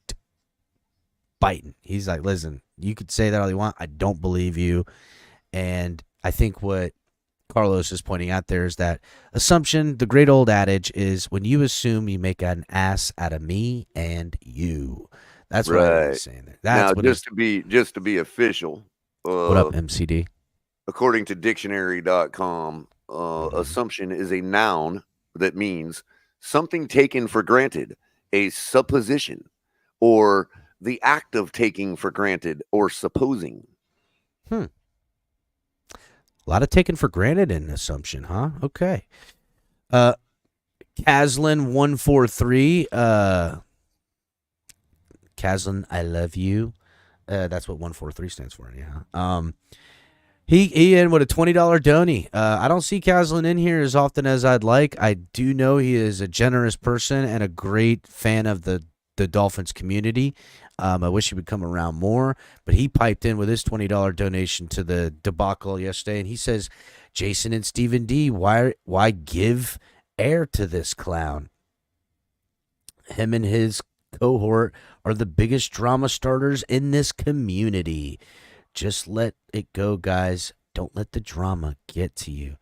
biting. He's like, listen, you could say that all you want. I don't believe you. And I think what Carlos is pointing out there is that assumption, the great old adage is when you assume, you make an ass out of me and you. That's what I was saying there. That's now, what just to be official. What up, MCD? According to dictionary.com, assumption is a noun that means something taken for granted, a supposition, or the act of taking for granted or supposing. A lot of taken for granted in assumption, huh? Okay. Caslin143. Caslin, I love you. That's what 143 stands for. Yeah. He in with a $20 doney. I don't see Caslin in here as often as I'd like. I do know he is a generous person and a great fan of the Dolphins community. I wish he would come around more, but he piped in with his $20 donation to the debacle yesterday, and he says, Jason and Stephen D, why give air to this clown? Him and his cohort are the biggest drama starters in this community. Just let it go, guys. Don't let the drama get to you.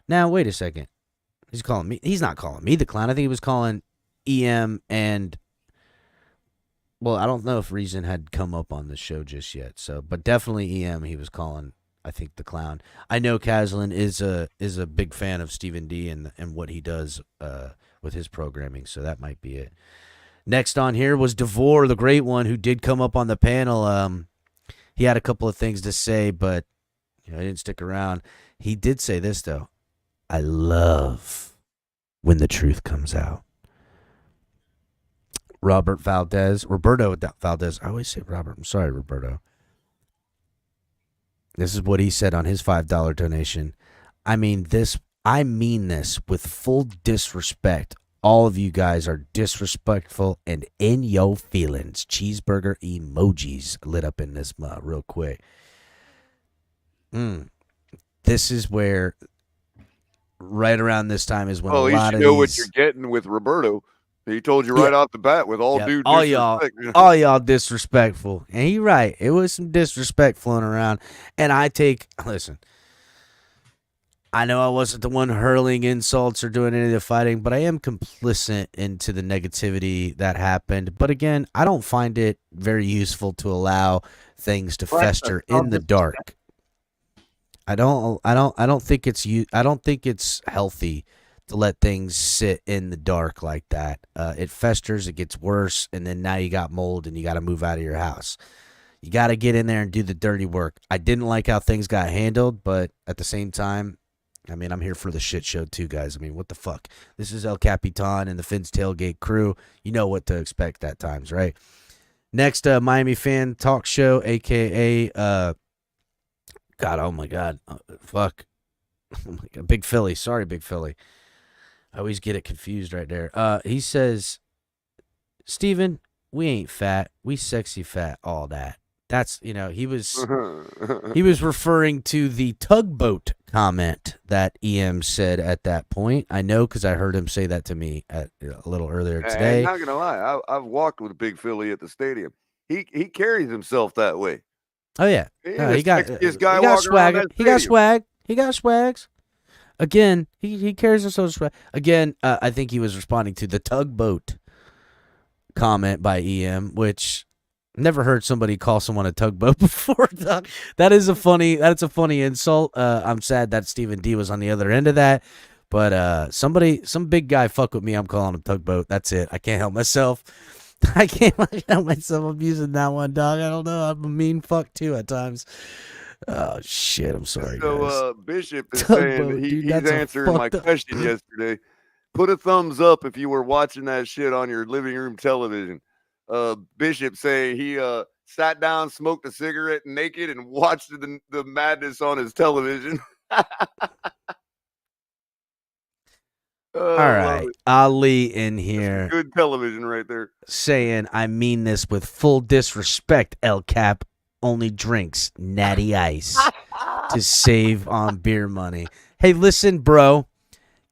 Now, wait a second. He's not calling me the clown. I think he was calling EM and... Well, I don't know if Reason had come up on the show just yet. But definitely EM he was calling, I think, the clown. I know Caslin is a big fan of Stephen D and what he does with his programming, so that might be it. Next on here was Devore, the great one, who did come up on the panel. He had a couple of things to say, but he didn't stick around. He did say this, though. I love when the truth comes out. Roberto Valdez. I always say Robert. I'm sorry, Roberto. This is what he said on his $5 donation. I mean this with full disrespect. All of you guys are disrespectful and in your feelings. Cheeseburger emojis lit up in this real quick. This is where, right around this time is when a lot of you know what you're getting with Roberto. He told you right off the bat with all due disrespect. All y'all disrespectful. And he right. It was some disrespect flowing around. And listen, I know I wasn't the one hurling insults or doing any of the fighting, but I am complicit into the negativity that happened. But again, I don't find it very useful to allow things to fester in the dark. I don't think it's healthy to let things sit in the dark like that. It festers, it gets worse, and then now you got mold and you got to move out of your house. You got to get in there and do the dirty work. I didn't like how things got handled, but at the same time, I mean, I'm here for the shit show too, guys. I mean, what the fuck? This is El Capitan and the Finn's Tailgate crew. You know what to expect at times, right? Next, Miami Fan Talk Show, a.k.a. God, oh my God. Fuck. Oh my God. Big Philly. Sorry, Big Philly. I always get it confused right there. He says, Steven, we ain't fat. We sexy fat, all that. That's, he was referring to the tugboat comment that EM said at that point. I know because I heard him say that to me a little earlier today. I'm not going to lie. I've walked with Big Philly at the stadium. He carries himself that way. Oh, yeah. He got swag. He got swags. Again, he carries himself swag. Again, I think he was responding to the tugboat comment by EM, which... Never heard somebody call someone a tugboat before. That's a funny insult. I'm sad that Stephen D was on the other end of that. But some big guy fuck with me, I'm calling him tugboat. That's it. I can't help myself. I'm using that one, dog. I don't know. I'm a mean fuck too at times. Oh shit, I'm sorry. So Bishop is saying he's answering my question yesterday. Put a thumbs up if you were watching that shit on your living room television. Bishop saying he sat down, smoked a cigarette naked, and watched the madness on his television. All right, Ali in here. Good television right there. Saying, I mean this with full disrespect, El Cap only drinks natty ice to save on beer money. Hey, listen, bro.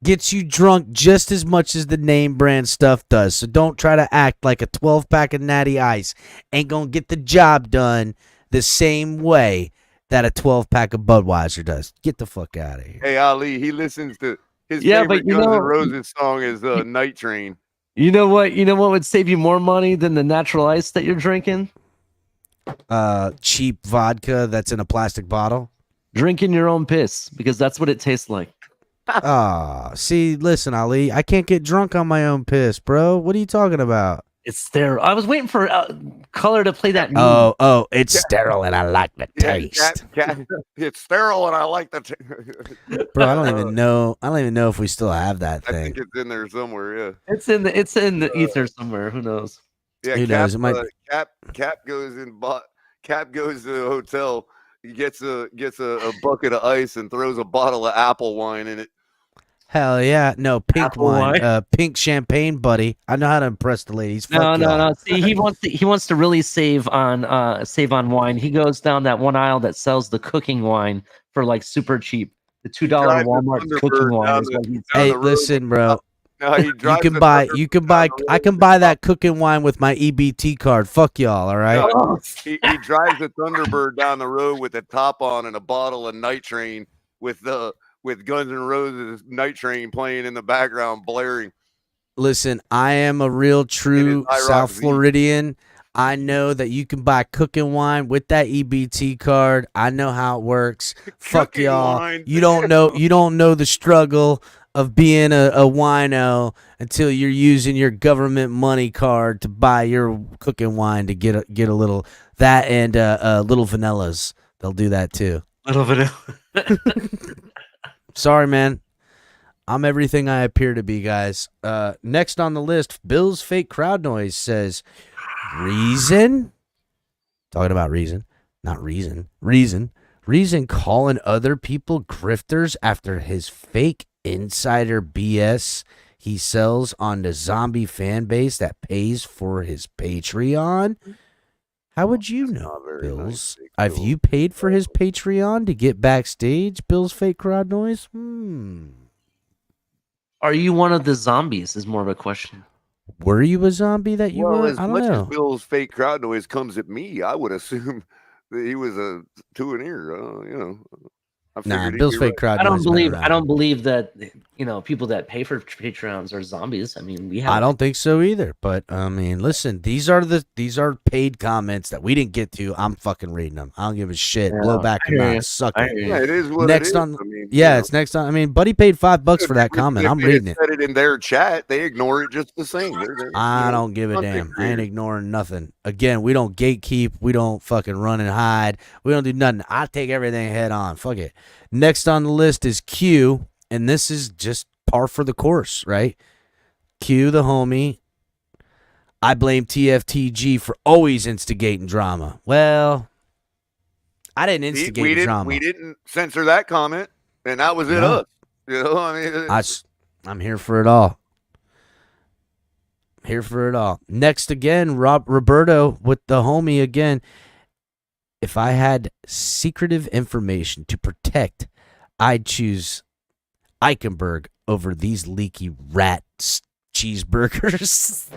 Gets you drunk just as much as the name brand stuff does. So don't try to act like a 12-pack of natty ice ain't going to get the job done the same way that a 12-pack of Budweiser does. Get the fuck out of here. Hey, Ali, he listens to his Yeah, favorite but you Guns N' know- Roses song is Night Train. You know what? You know what would save you more money than the natural ice that you're drinking? Cheap vodka that's in a plastic bottle. Drinking your own piss, because that's what it tastes like. See, listen, Ali, I can't get drunk on my own piss, bro. What are you talking about? It's sterile. I was waiting for Color to play that. Oh, it's sterile and I like the taste. It's sterile and I like the Bro, I don't even know if we still have that I thing. think it's in there somewhere, yeah. It's in the ether somewhere. Who knows? Yeah, Who knows? It might- Cap goes Cap goes to the hotel, he gets a bucket of ice and throws a bottle of apple wine in it. Hell yeah. No, pink Apple wine. wine? Pink champagne, buddy. I know how to impress the ladies. Fuck No. y'all. See, he wants to really save on wine. He goes down that one aisle that sells the cooking wine for like super cheap. The $2 Drives the Walmart Thunderbird cooking wine down is the- what he's down Hey, the road. listen, bro. No, he You drives can the buy Thunderbird down the I road can with buy the that cooking wine with my EBT card. Fuck y'all, all right? No, he drives the Thunderbird down the road with the top on and a bottle of Night Train with Guns N' Roses Night Train playing in the background, blaring. Listen, I am a real true IROC South Z. Floridian. I know that you can buy cooking wine with that EBT card. I know how it works. Fuck Cooking y'all. wine. You don't know the struggle of being a wino until you're using your government money card to buy your cooking wine to get a little that and little vanillas. They'll do that too. little vanilla. Sorry, man. I'm everything I appear to be, guys. Next on the list, Bill's fake crowd noise says, reason? Talking about reason, not reason. Reason calling other people grifters after his fake insider BS he sells on the zombie fan base that pays for his Patreon. How would you know, Not very Bills? nice, Have Bill. you paid for his Patreon to get backstage? Bill's fake crowd noise? Are you one of the zombies? Is more of a question. Were you a zombie that you Well, were? as I don't much know. as Bill's fake crowd noise comes at me, I would assume that he was a two and ear. I Nah, figured he'd Bill's be fake right. crowd I noise. don't been believe. around. I don't believe that people that pay for Patreons are zombies. I mean, we have. I don't think so either. But I mean, listen, these are paid comments that we didn't get to. I'm fucking reading them. I don't give a shit. Yeah, Blow back I your hear you. mouth. Suck I it. hear you. Yeah, it is what Next it is. on- I mean, Yeah, it's next time. I mean, Buddy paid $5 for that comment. I'm reading it. Said it in their chat. They ignore it just the same. I don't give a content damn. I ain't creators. ignoring nothing. Again, we don't gatekeep. We don't fucking run and hide. We don't do nothing. I take everything head on. Fuck it. Next on the list is Q, and this is just par for the course, right? Q, the homie. I blame TFTG for always instigating drama. Well, I didn't instigate drama. We didn't censor that comment, and that was it. No. Us. I mean, I'm here for it all. Here for it all. Next again, Roberto with the homie again. If I had secretive information to protect, I'd choose Eichenberg over these leaky rat cheeseburgers.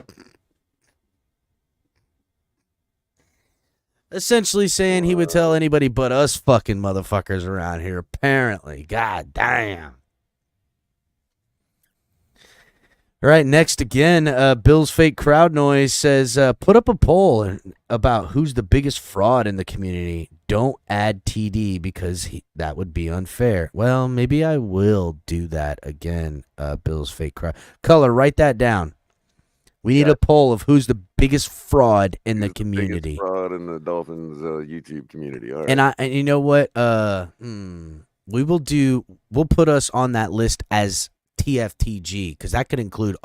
Essentially saying he would tell anybody but us fucking motherfuckers around here, apparently. God damn. All right, next again, Bill's fake crowd noise says, put up a poll about who's the biggest fraud in the community. Don't add TD because that would be unfair. Well, maybe I will do that again, Bill's fake crowd. Color, write that down. We need a poll of who's the biggest fraud in the community. Biggest fraud in the Dolphins YouTube community. All right. And you know what? We'll put us on that list as TFTG because that could include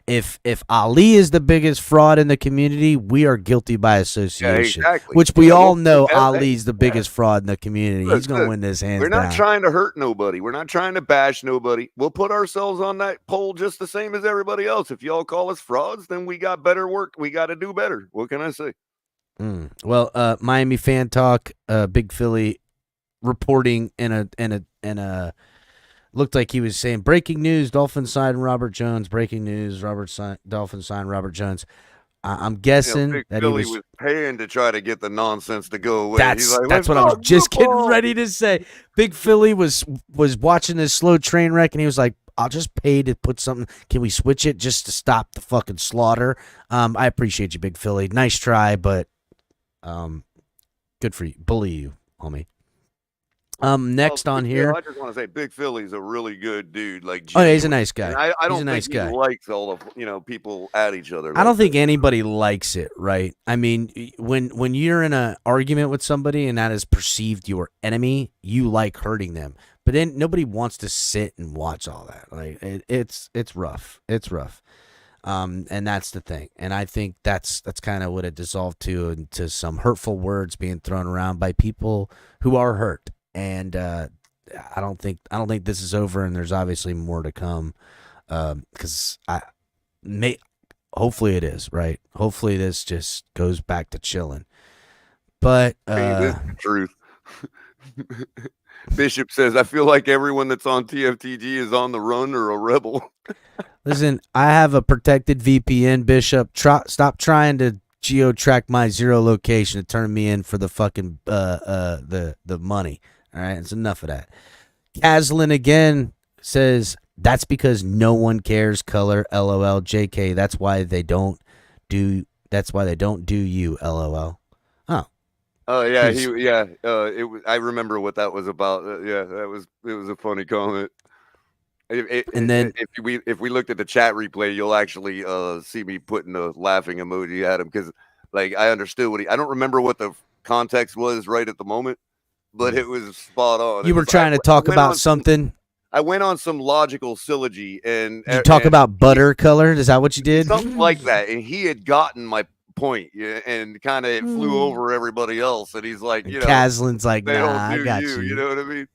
if Ali is the biggest fraud in the community, we are guilty by association. Yeah, exactly. Which we Yeah, all well, know that- Ali's the biggest fraud in the community. He's gonna Look, win this hands We're not down. trying to hurt nobody. We're not trying to bash nobody. We'll put ourselves on that poll just the same as everybody else. If y'all call us frauds, then we got better work. We got to do better. What can I say? Well, Miami fan talk, Big Philly reporting in a looked like he was saying breaking news: Dolphins sign Robert Jones. Breaking news: Dolphins sign Robert Jones. I'm guessing Big that Philly he was paying to try to get the nonsense to go away. He's That's like, that's "Let's what I was talk just getting football." ready to say. Big Philly was watching this slow train wreck, and he was like, "I'll just pay to put something. Can we switch it just to stop the fucking slaughter?" I appreciate you, Big Philly. Nice try, but good for you. Bully you, homie. Next on here. I just want to say, Big Philly's a really good dude. Like, Oh, yeah, he's a genuine. nice guy. And I He's don't a nice think he guy. likes all the people at each other. I don't like think that. anybody likes it, right? I mean, when you're in an argument with somebody and that is perceived your enemy, you like hurting them. But then nobody wants to sit and watch all that. Like it's rough. It's rough. And that's the thing. And I think that's kind of what it dissolved to, into some hurtful words being thrown around by people who are hurt. And I don't think this is over. And there's obviously more to come. Because hopefully it is, right? Hopefully this just goes back to chilling. But This is the truth. Bishop says, I feel like everyone that's on TFTG is on the run or a rebel. Listen, I have a protected VPN, Bishop. Stop trying to geo-track my zero location to turn me in for the fucking the money. All right, it's enough of that. Caslin again says, that's because no one cares, color, LOL, JK. That's why they don't do you, LOL. Oh. Oh yeah, it was, I remember what that was about. Yeah, it was a funny comment. And then if we looked at the chat replay, you'll actually see me putting a laughing emoji at him, because like I understood what I don't remember what the context was right at the moment, but it was spot on. You were trying to talk about something. I went on some logical syllogy and you talk about butter color. Is that what you did? Something like that. And he had gotten my point, and kind of flew over everybody else. And he's like, Caslin's like, they nah, don't do I got you. You know what I mean?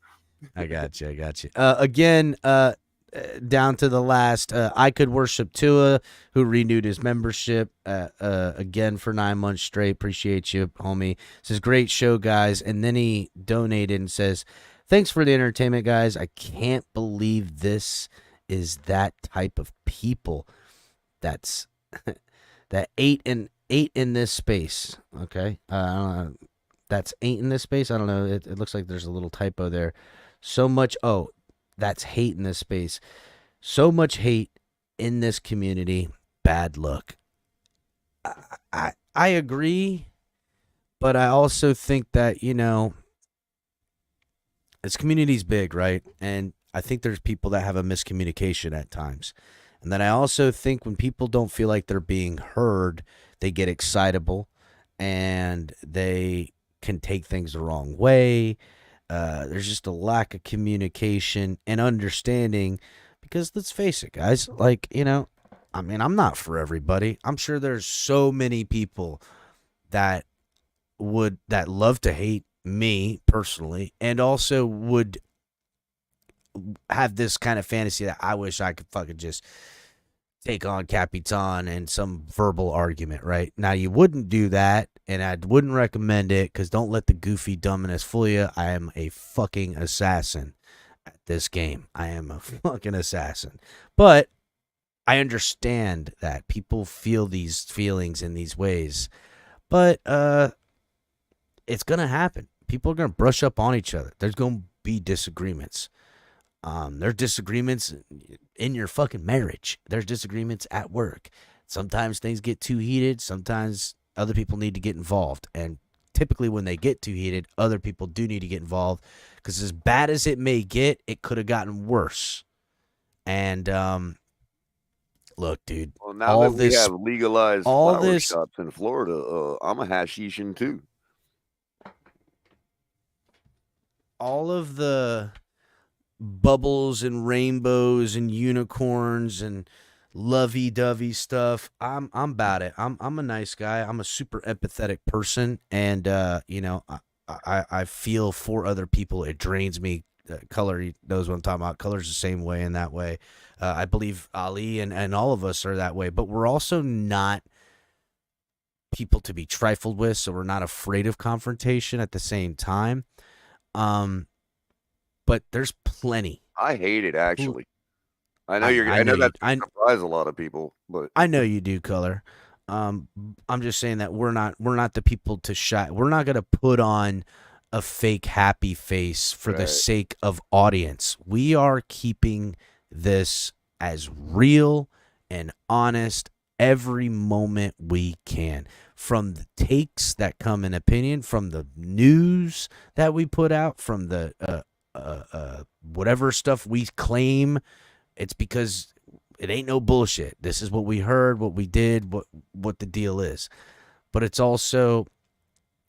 I got you. Again, down to the last, I Could Worship Tua, who renewed his membership again for 9 months straight. Appreciate you, homie. Says, great show, guys. And then he donated and says, thanks for the entertainment, guys. I can't believe this is that type of people that's that ate in this space. Okay. That's 8 in this space. I don't know. It looks like there's a little typo there. So much. Oh, that's hate in this space. So much hate in this community. Bad luck. I agree, but I also think that, this community's big, right? And I think there's people that have a miscommunication at times. And then I also think when people don't feel like they're being heard, they get excitable and they can take things the wrong way. There's just a lack of communication and understanding, because let's face it, guys, I'm not for everybody. I'm sure there's so many people that love to hate me personally, and also would have this kind of fantasy that I wish I could fucking just take on Capitan in some verbal argument, right? Now, you wouldn't do that, and I wouldn't recommend it, because don't let the goofy dumbness fool you. I am a fucking assassin at this game. I am a fucking assassin. But I understand that people feel these feelings in these ways. But it's going to happen. People are going to brush up on each other. There's going to be disagreements. There's disagreements in your fucking marriage. There's disagreements at work. Sometimes things get too heated. Sometimes other people need to get involved. And typically when they get too heated, other people do need to get involved, because as bad as it may get, it could have gotten worse. And look, dude. Well, now that we have legalized flower shops in Florida, I'm a hashishin too. All of the bubbles and rainbows and unicorns and lovey-dovey stuff, I'm about it. I'm a nice guy. I'm a super empathetic person, and I feel for other people. It drains me. Color knows what I'm talking about. Color's the same way in that way. I believe Ali and all of us are that way, but we're also not people to be trifled with, so we're not afraid of confrontation at the same time. But there's plenty. I hate it, actually. I know I know that surprise a lot of people, but I know you do, Color. I'm just saying that we're not the people to shy. We're not gonna put on a fake happy face for the sake of audience. We are keeping this as real and honest every moment we can. From the takes that come in opinion, from the news that we put out, from the whatever stuff we claim, it's because it ain't no bullshit. This is what we heard, what we did, what the deal is. But it's also,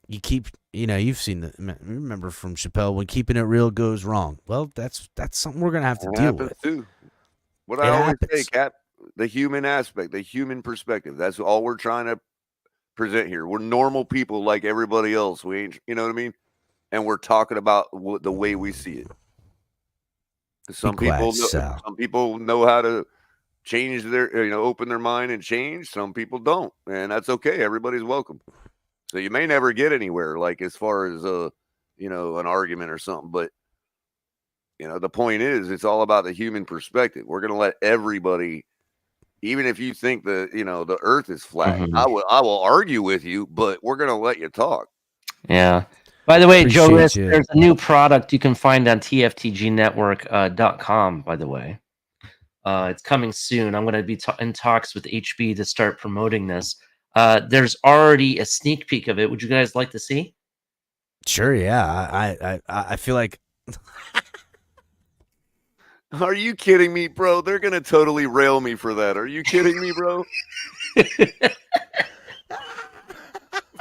you've seen remember from Chappelle, when keeping it real goes wrong. Well, that's something we're gonna have to deal with. Too. What I always say, Cap, the human aspect, the human perspective. That's all we're trying to present here. We're normal people like everybody else. We ain't, you know what I mean? And we're talking about the way we see it. Some people know how to change their, open their mind and change. Some people don't, and that's okay. Everybody's welcome. So you may never get anywhere, like as far as an argument or something. But the point is, it's all about the human perspective. We're gonna let everybody, even if you think the Earth is flat, I will argue with you, but we're gonna let you talk. Yeah. By the way, Joe Risk, there's a new product you can find on TFTGnetwork.com, by the way. It's coming soon. I'm going to be in talks with HB to start promoting this. There's already a sneak peek of it. Would you guys like to see? Sure, yeah. I feel like... Are you kidding me, bro? They're going to totally rail me for that. Are you kidding me, bro?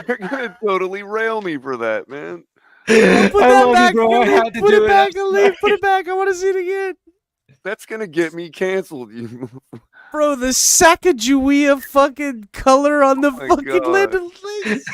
They're gonna totally rail me for that, man. Put that back, bro. I had to do it. Put it back. I want to see it again. That's gonna get me canceled, bro. The Sacagawea fucking color on the fucking lid of lace.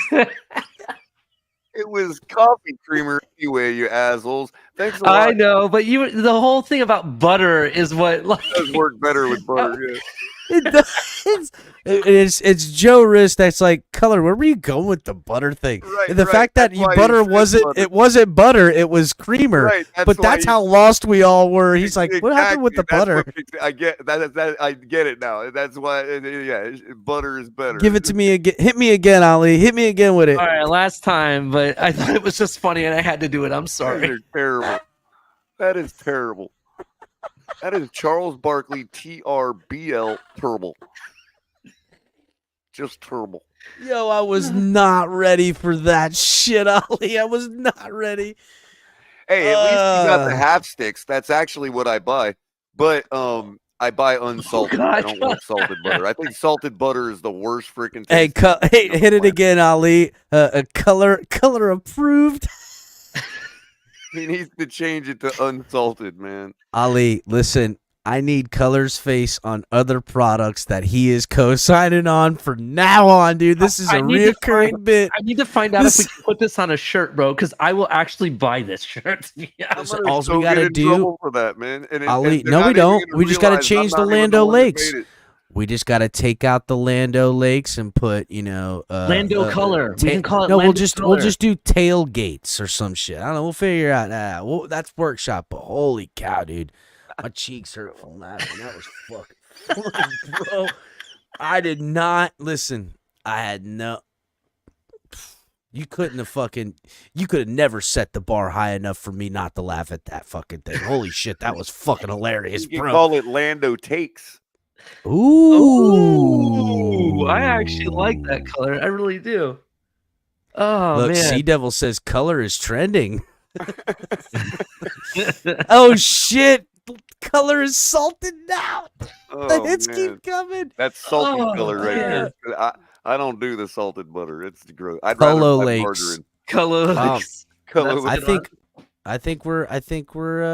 It was coffee creamer anyway, you assholes. Thanks a lot. I know, but the whole thing about butter is what it does work better with butter. Yeah. It does. It's Joe Risk that's like, color, where were you going with the butter thing? Right, the fact that butter wasn't butter, it was creamer. Right, that's how lost we all were. He's like, what happened with the butter? I get that. I get it now. That's why. Yeah, butter is better. Give it to me again. Hit me again, Ali. Hit me again with it. All right, last time, but I thought it was just funny and I had to do it. I'm sorry. That is terrible. That is terrible. That is Charles Barkley, TRBL, terrible. Just terrible. Yo, I was not ready for that shit, Ali. I was not ready. Hey, at least you got the half sticks. That's actually what I buy. But I buy unsalted. I don't want salted butter. I think salted butter is the worst freaking thing. Hey, hit it again, Ali. Color approved. He needs to change it to unsalted, man. Ali, listen, I need Color's face on other products that he is co-signing on from now on, dude. This is a reoccurring bit. I need to find out if we can put this on a shirt, bro, because I will actually buy this shirt. All we got to do for that, man. Ali, no, we don't. We just got to change the Lando Lakes. We just got to take out the Lando Lakes and put, Lando color. We can call it. No, Lando we'll just do tailgates or some shit. I don't know. We'll figure out that. That's workshop. But holy cow, dude, my cheeks hurt from that. That was fucking funny, bro. I did not listen. I had no. You couldn't have You could have never set the bar high enough for me not to laugh at that fucking thing. Holy shit, that was fucking hilarious, you bro. Call it Lando Takes. Ooh, I actually like that color. I really do. Oh, look, man. Sea Devil says color is trending. Oh shit, color is salted now. The hits keep coming. That's salty color right there. I don't do the salted butter. It's gross. I'd Colo rather Lakes. margarine. Colo Lakes. I think we're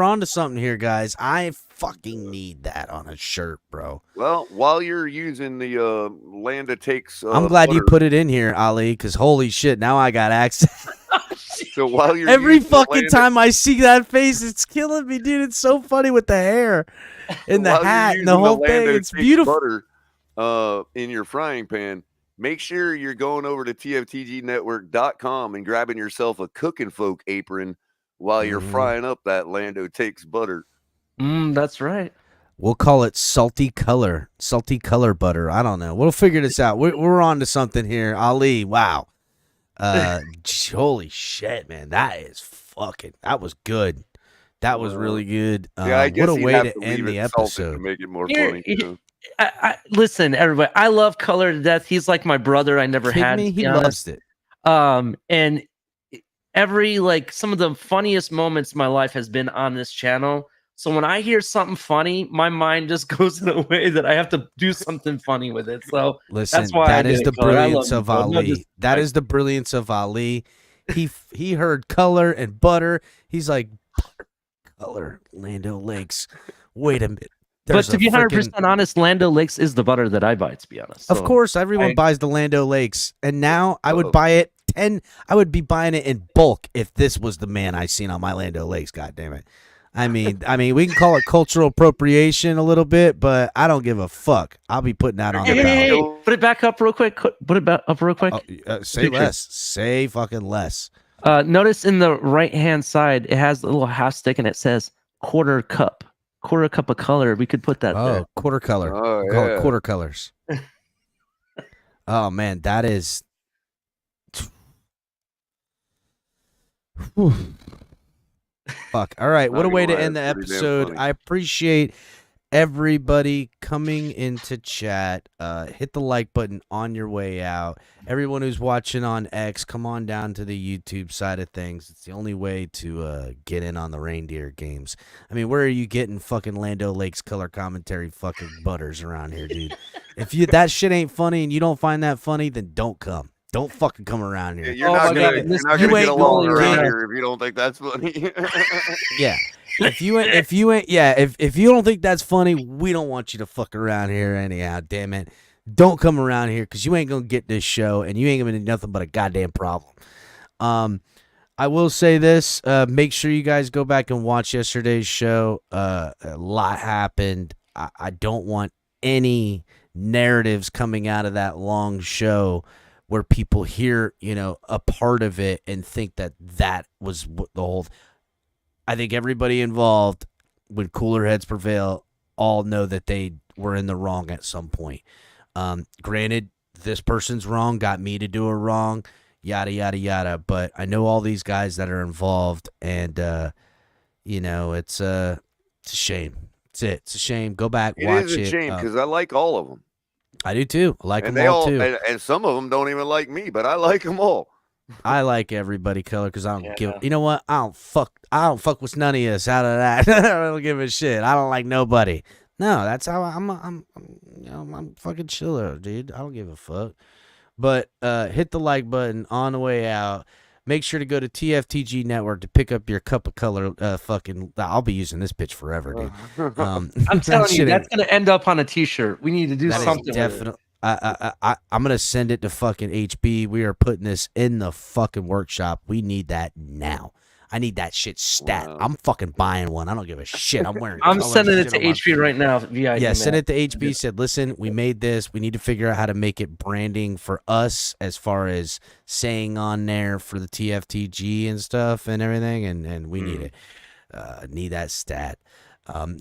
on to something here, guys. I fucking need that on a shirt, bro. Well, while you're using the Landa Takes, I'm glad you put it in here, Ali, because holy shit, now I got access. So while you're every fucking time I see that face, it's killing me, dude. It's so funny with the hair and the hat and the whole thing. It's beautiful. Butter, in your frying pan. Make sure you're going over to TFTGnetwork.com and grabbing yourself a Cookin' Folk apron while you're frying up that Lando Takes butter. That's right. We'll call it salty color butter. I don't know. We'll figure this out. We're on to something here. Ali, wow. Holy shit, man. That was good. That was really good. Yeah, I guess what a you'd way have to leave end the it salted episode. to make it more Here- funny. Too. Listen, everybody. I love Color to death. He's like my brother. I never Kidding had. me? To be He honest. loves it. And every some of the funniest moments in my life has been on this channel. So when I hear something funny, my mind just goes in a way that I have to do something funny with it. So Listen, that's why that I is did the it, Color. I love brilliance you, of bro. No Ali. That is the brilliance of Ali. He heard color and butter. He's like, butter, color, Lando Lakes. Wait a minute. But to be 100% honest, Lando Lakes is the butter that I buy, to be honest. Of course, everyone buys the Lando Lakes. And now I would buy it I would be buying it in bulk if this was the man I seen on my Lando Lakes, god damn it. I mean, we can call it cultural appropriation a little bit, but I don't give a fuck. I'll be putting that on the ballot. Put it back up real quick. Put it back up real quick. Say less. Say fucking less. Notice in the right-hand side, it has a little half stick and it says quarter cup of color. We could put that there. Quarter color. Oh, We'll call it yeah. quarter colors. Oh, man, that is... Whew. Fuck. All right, what a way to end the episode. I appreciate everybody coming into chat. Hit the like button on your way out. Everyone who's watching on X, come on down to the YouTube side of things. It's the only way to get in on the reindeer games. I mean, where are you getting fucking Lando Lakes color commentary fucking butters around here, dude? If that shit ain't funny and you don't find that funny, then don't come. Don't fucking come around here. You're not gonna get along around here if you don't think that's funny. Yeah. If you don't think that's funny, we don't want you to fuck around here anyhow, damn it. Don't come around here because you ain't gonna get this show and you ain't gonna do nothing but a goddamn problem. I will say this, make sure you guys go back and watch yesterday's show. A lot happened. I don't want any narratives coming out of that long show where people hear, a part of it and think that was what the whole. I think everybody involved, when cooler heads prevail, all know that they were in the wrong at some point. Granted, this person's wrong, got me to do a wrong, yada yada yada. But I know all these guys that are involved, and it's a shame. It's a shame. Go back, watch it. It is a shame because I like all of them. I do too. I like and them all too. And some of them don't even like me, but I like them all. I like everybody, Color, because I don't give. You know what? I don't fuck with none of you out of that. I don't give a shit. I don't like nobody. No, that's how I'm fucking chiller, dude. I don't give a fuck. But hit the like button on the way out. Make sure to go to TFTG Network to pick up your cup of color. I'll be using this pitch forever, dude. I'm telling you, that's gonna end up on a T-shirt. We need to do something. Definitely. I'm gonna send it to fucking HB. We are putting this in the fucking workshop. We need that now. I need that shit stat. Wow. I'm fucking buying one. I don't give a shit. I'm wearing. I'm sending it to HB right now via email. Send it to HB. Said, listen, we made this. We need to figure out how to make it branding for us as far as saying on there for the TFTG and stuff and everything. And we need it. Need that stat.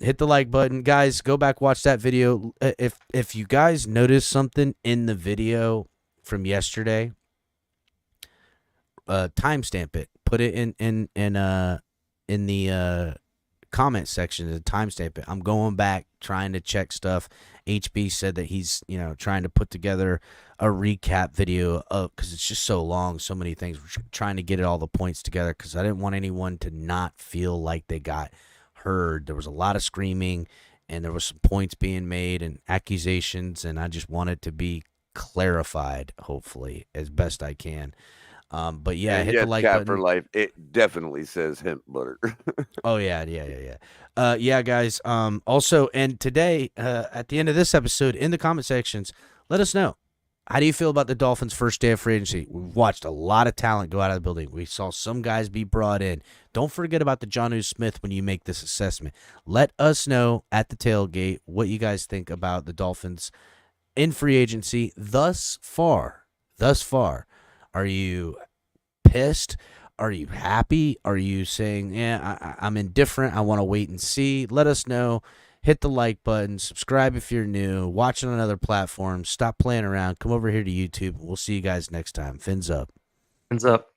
Hit the like button, guys. Go back, watch that video. If you guys notice something in the video from yesterday, timestamp it. Put it in the comment section to timestamp it. I'm going back trying to check stuff. HB said that he's trying to put together a recap video of, because it's just so long, so many things. We're trying to get all the points together because I didn't want anyone to not feel like they got heard. There was a lot of screaming and there was some points being made and accusations, and I just want it to be clarified, hopefully, as best I can. But yeah, hit the like button. For life, it definitely says hemp butter. Oh yeah, guys. Also, and today, at the end of this episode, in the comment sections, let us know, how do you feel about the Dolphins' first day of free agency? We've watched a lot of talent go out of the building. We saw some guys be brought in. Don't forget about the Jonnu Smith when you make this assessment. Let us know at the tailgate what you guys think about the Dolphins in free agency thus far. Are you pissed? Are you happy? Are you saying, I'm indifferent, I want to wait and see? Let us know. hit the like button, subscribe if you're new, watching on other platforms. Stop playing around. Come over here to YouTube. We'll see you guys next time. Fins up. Fins up.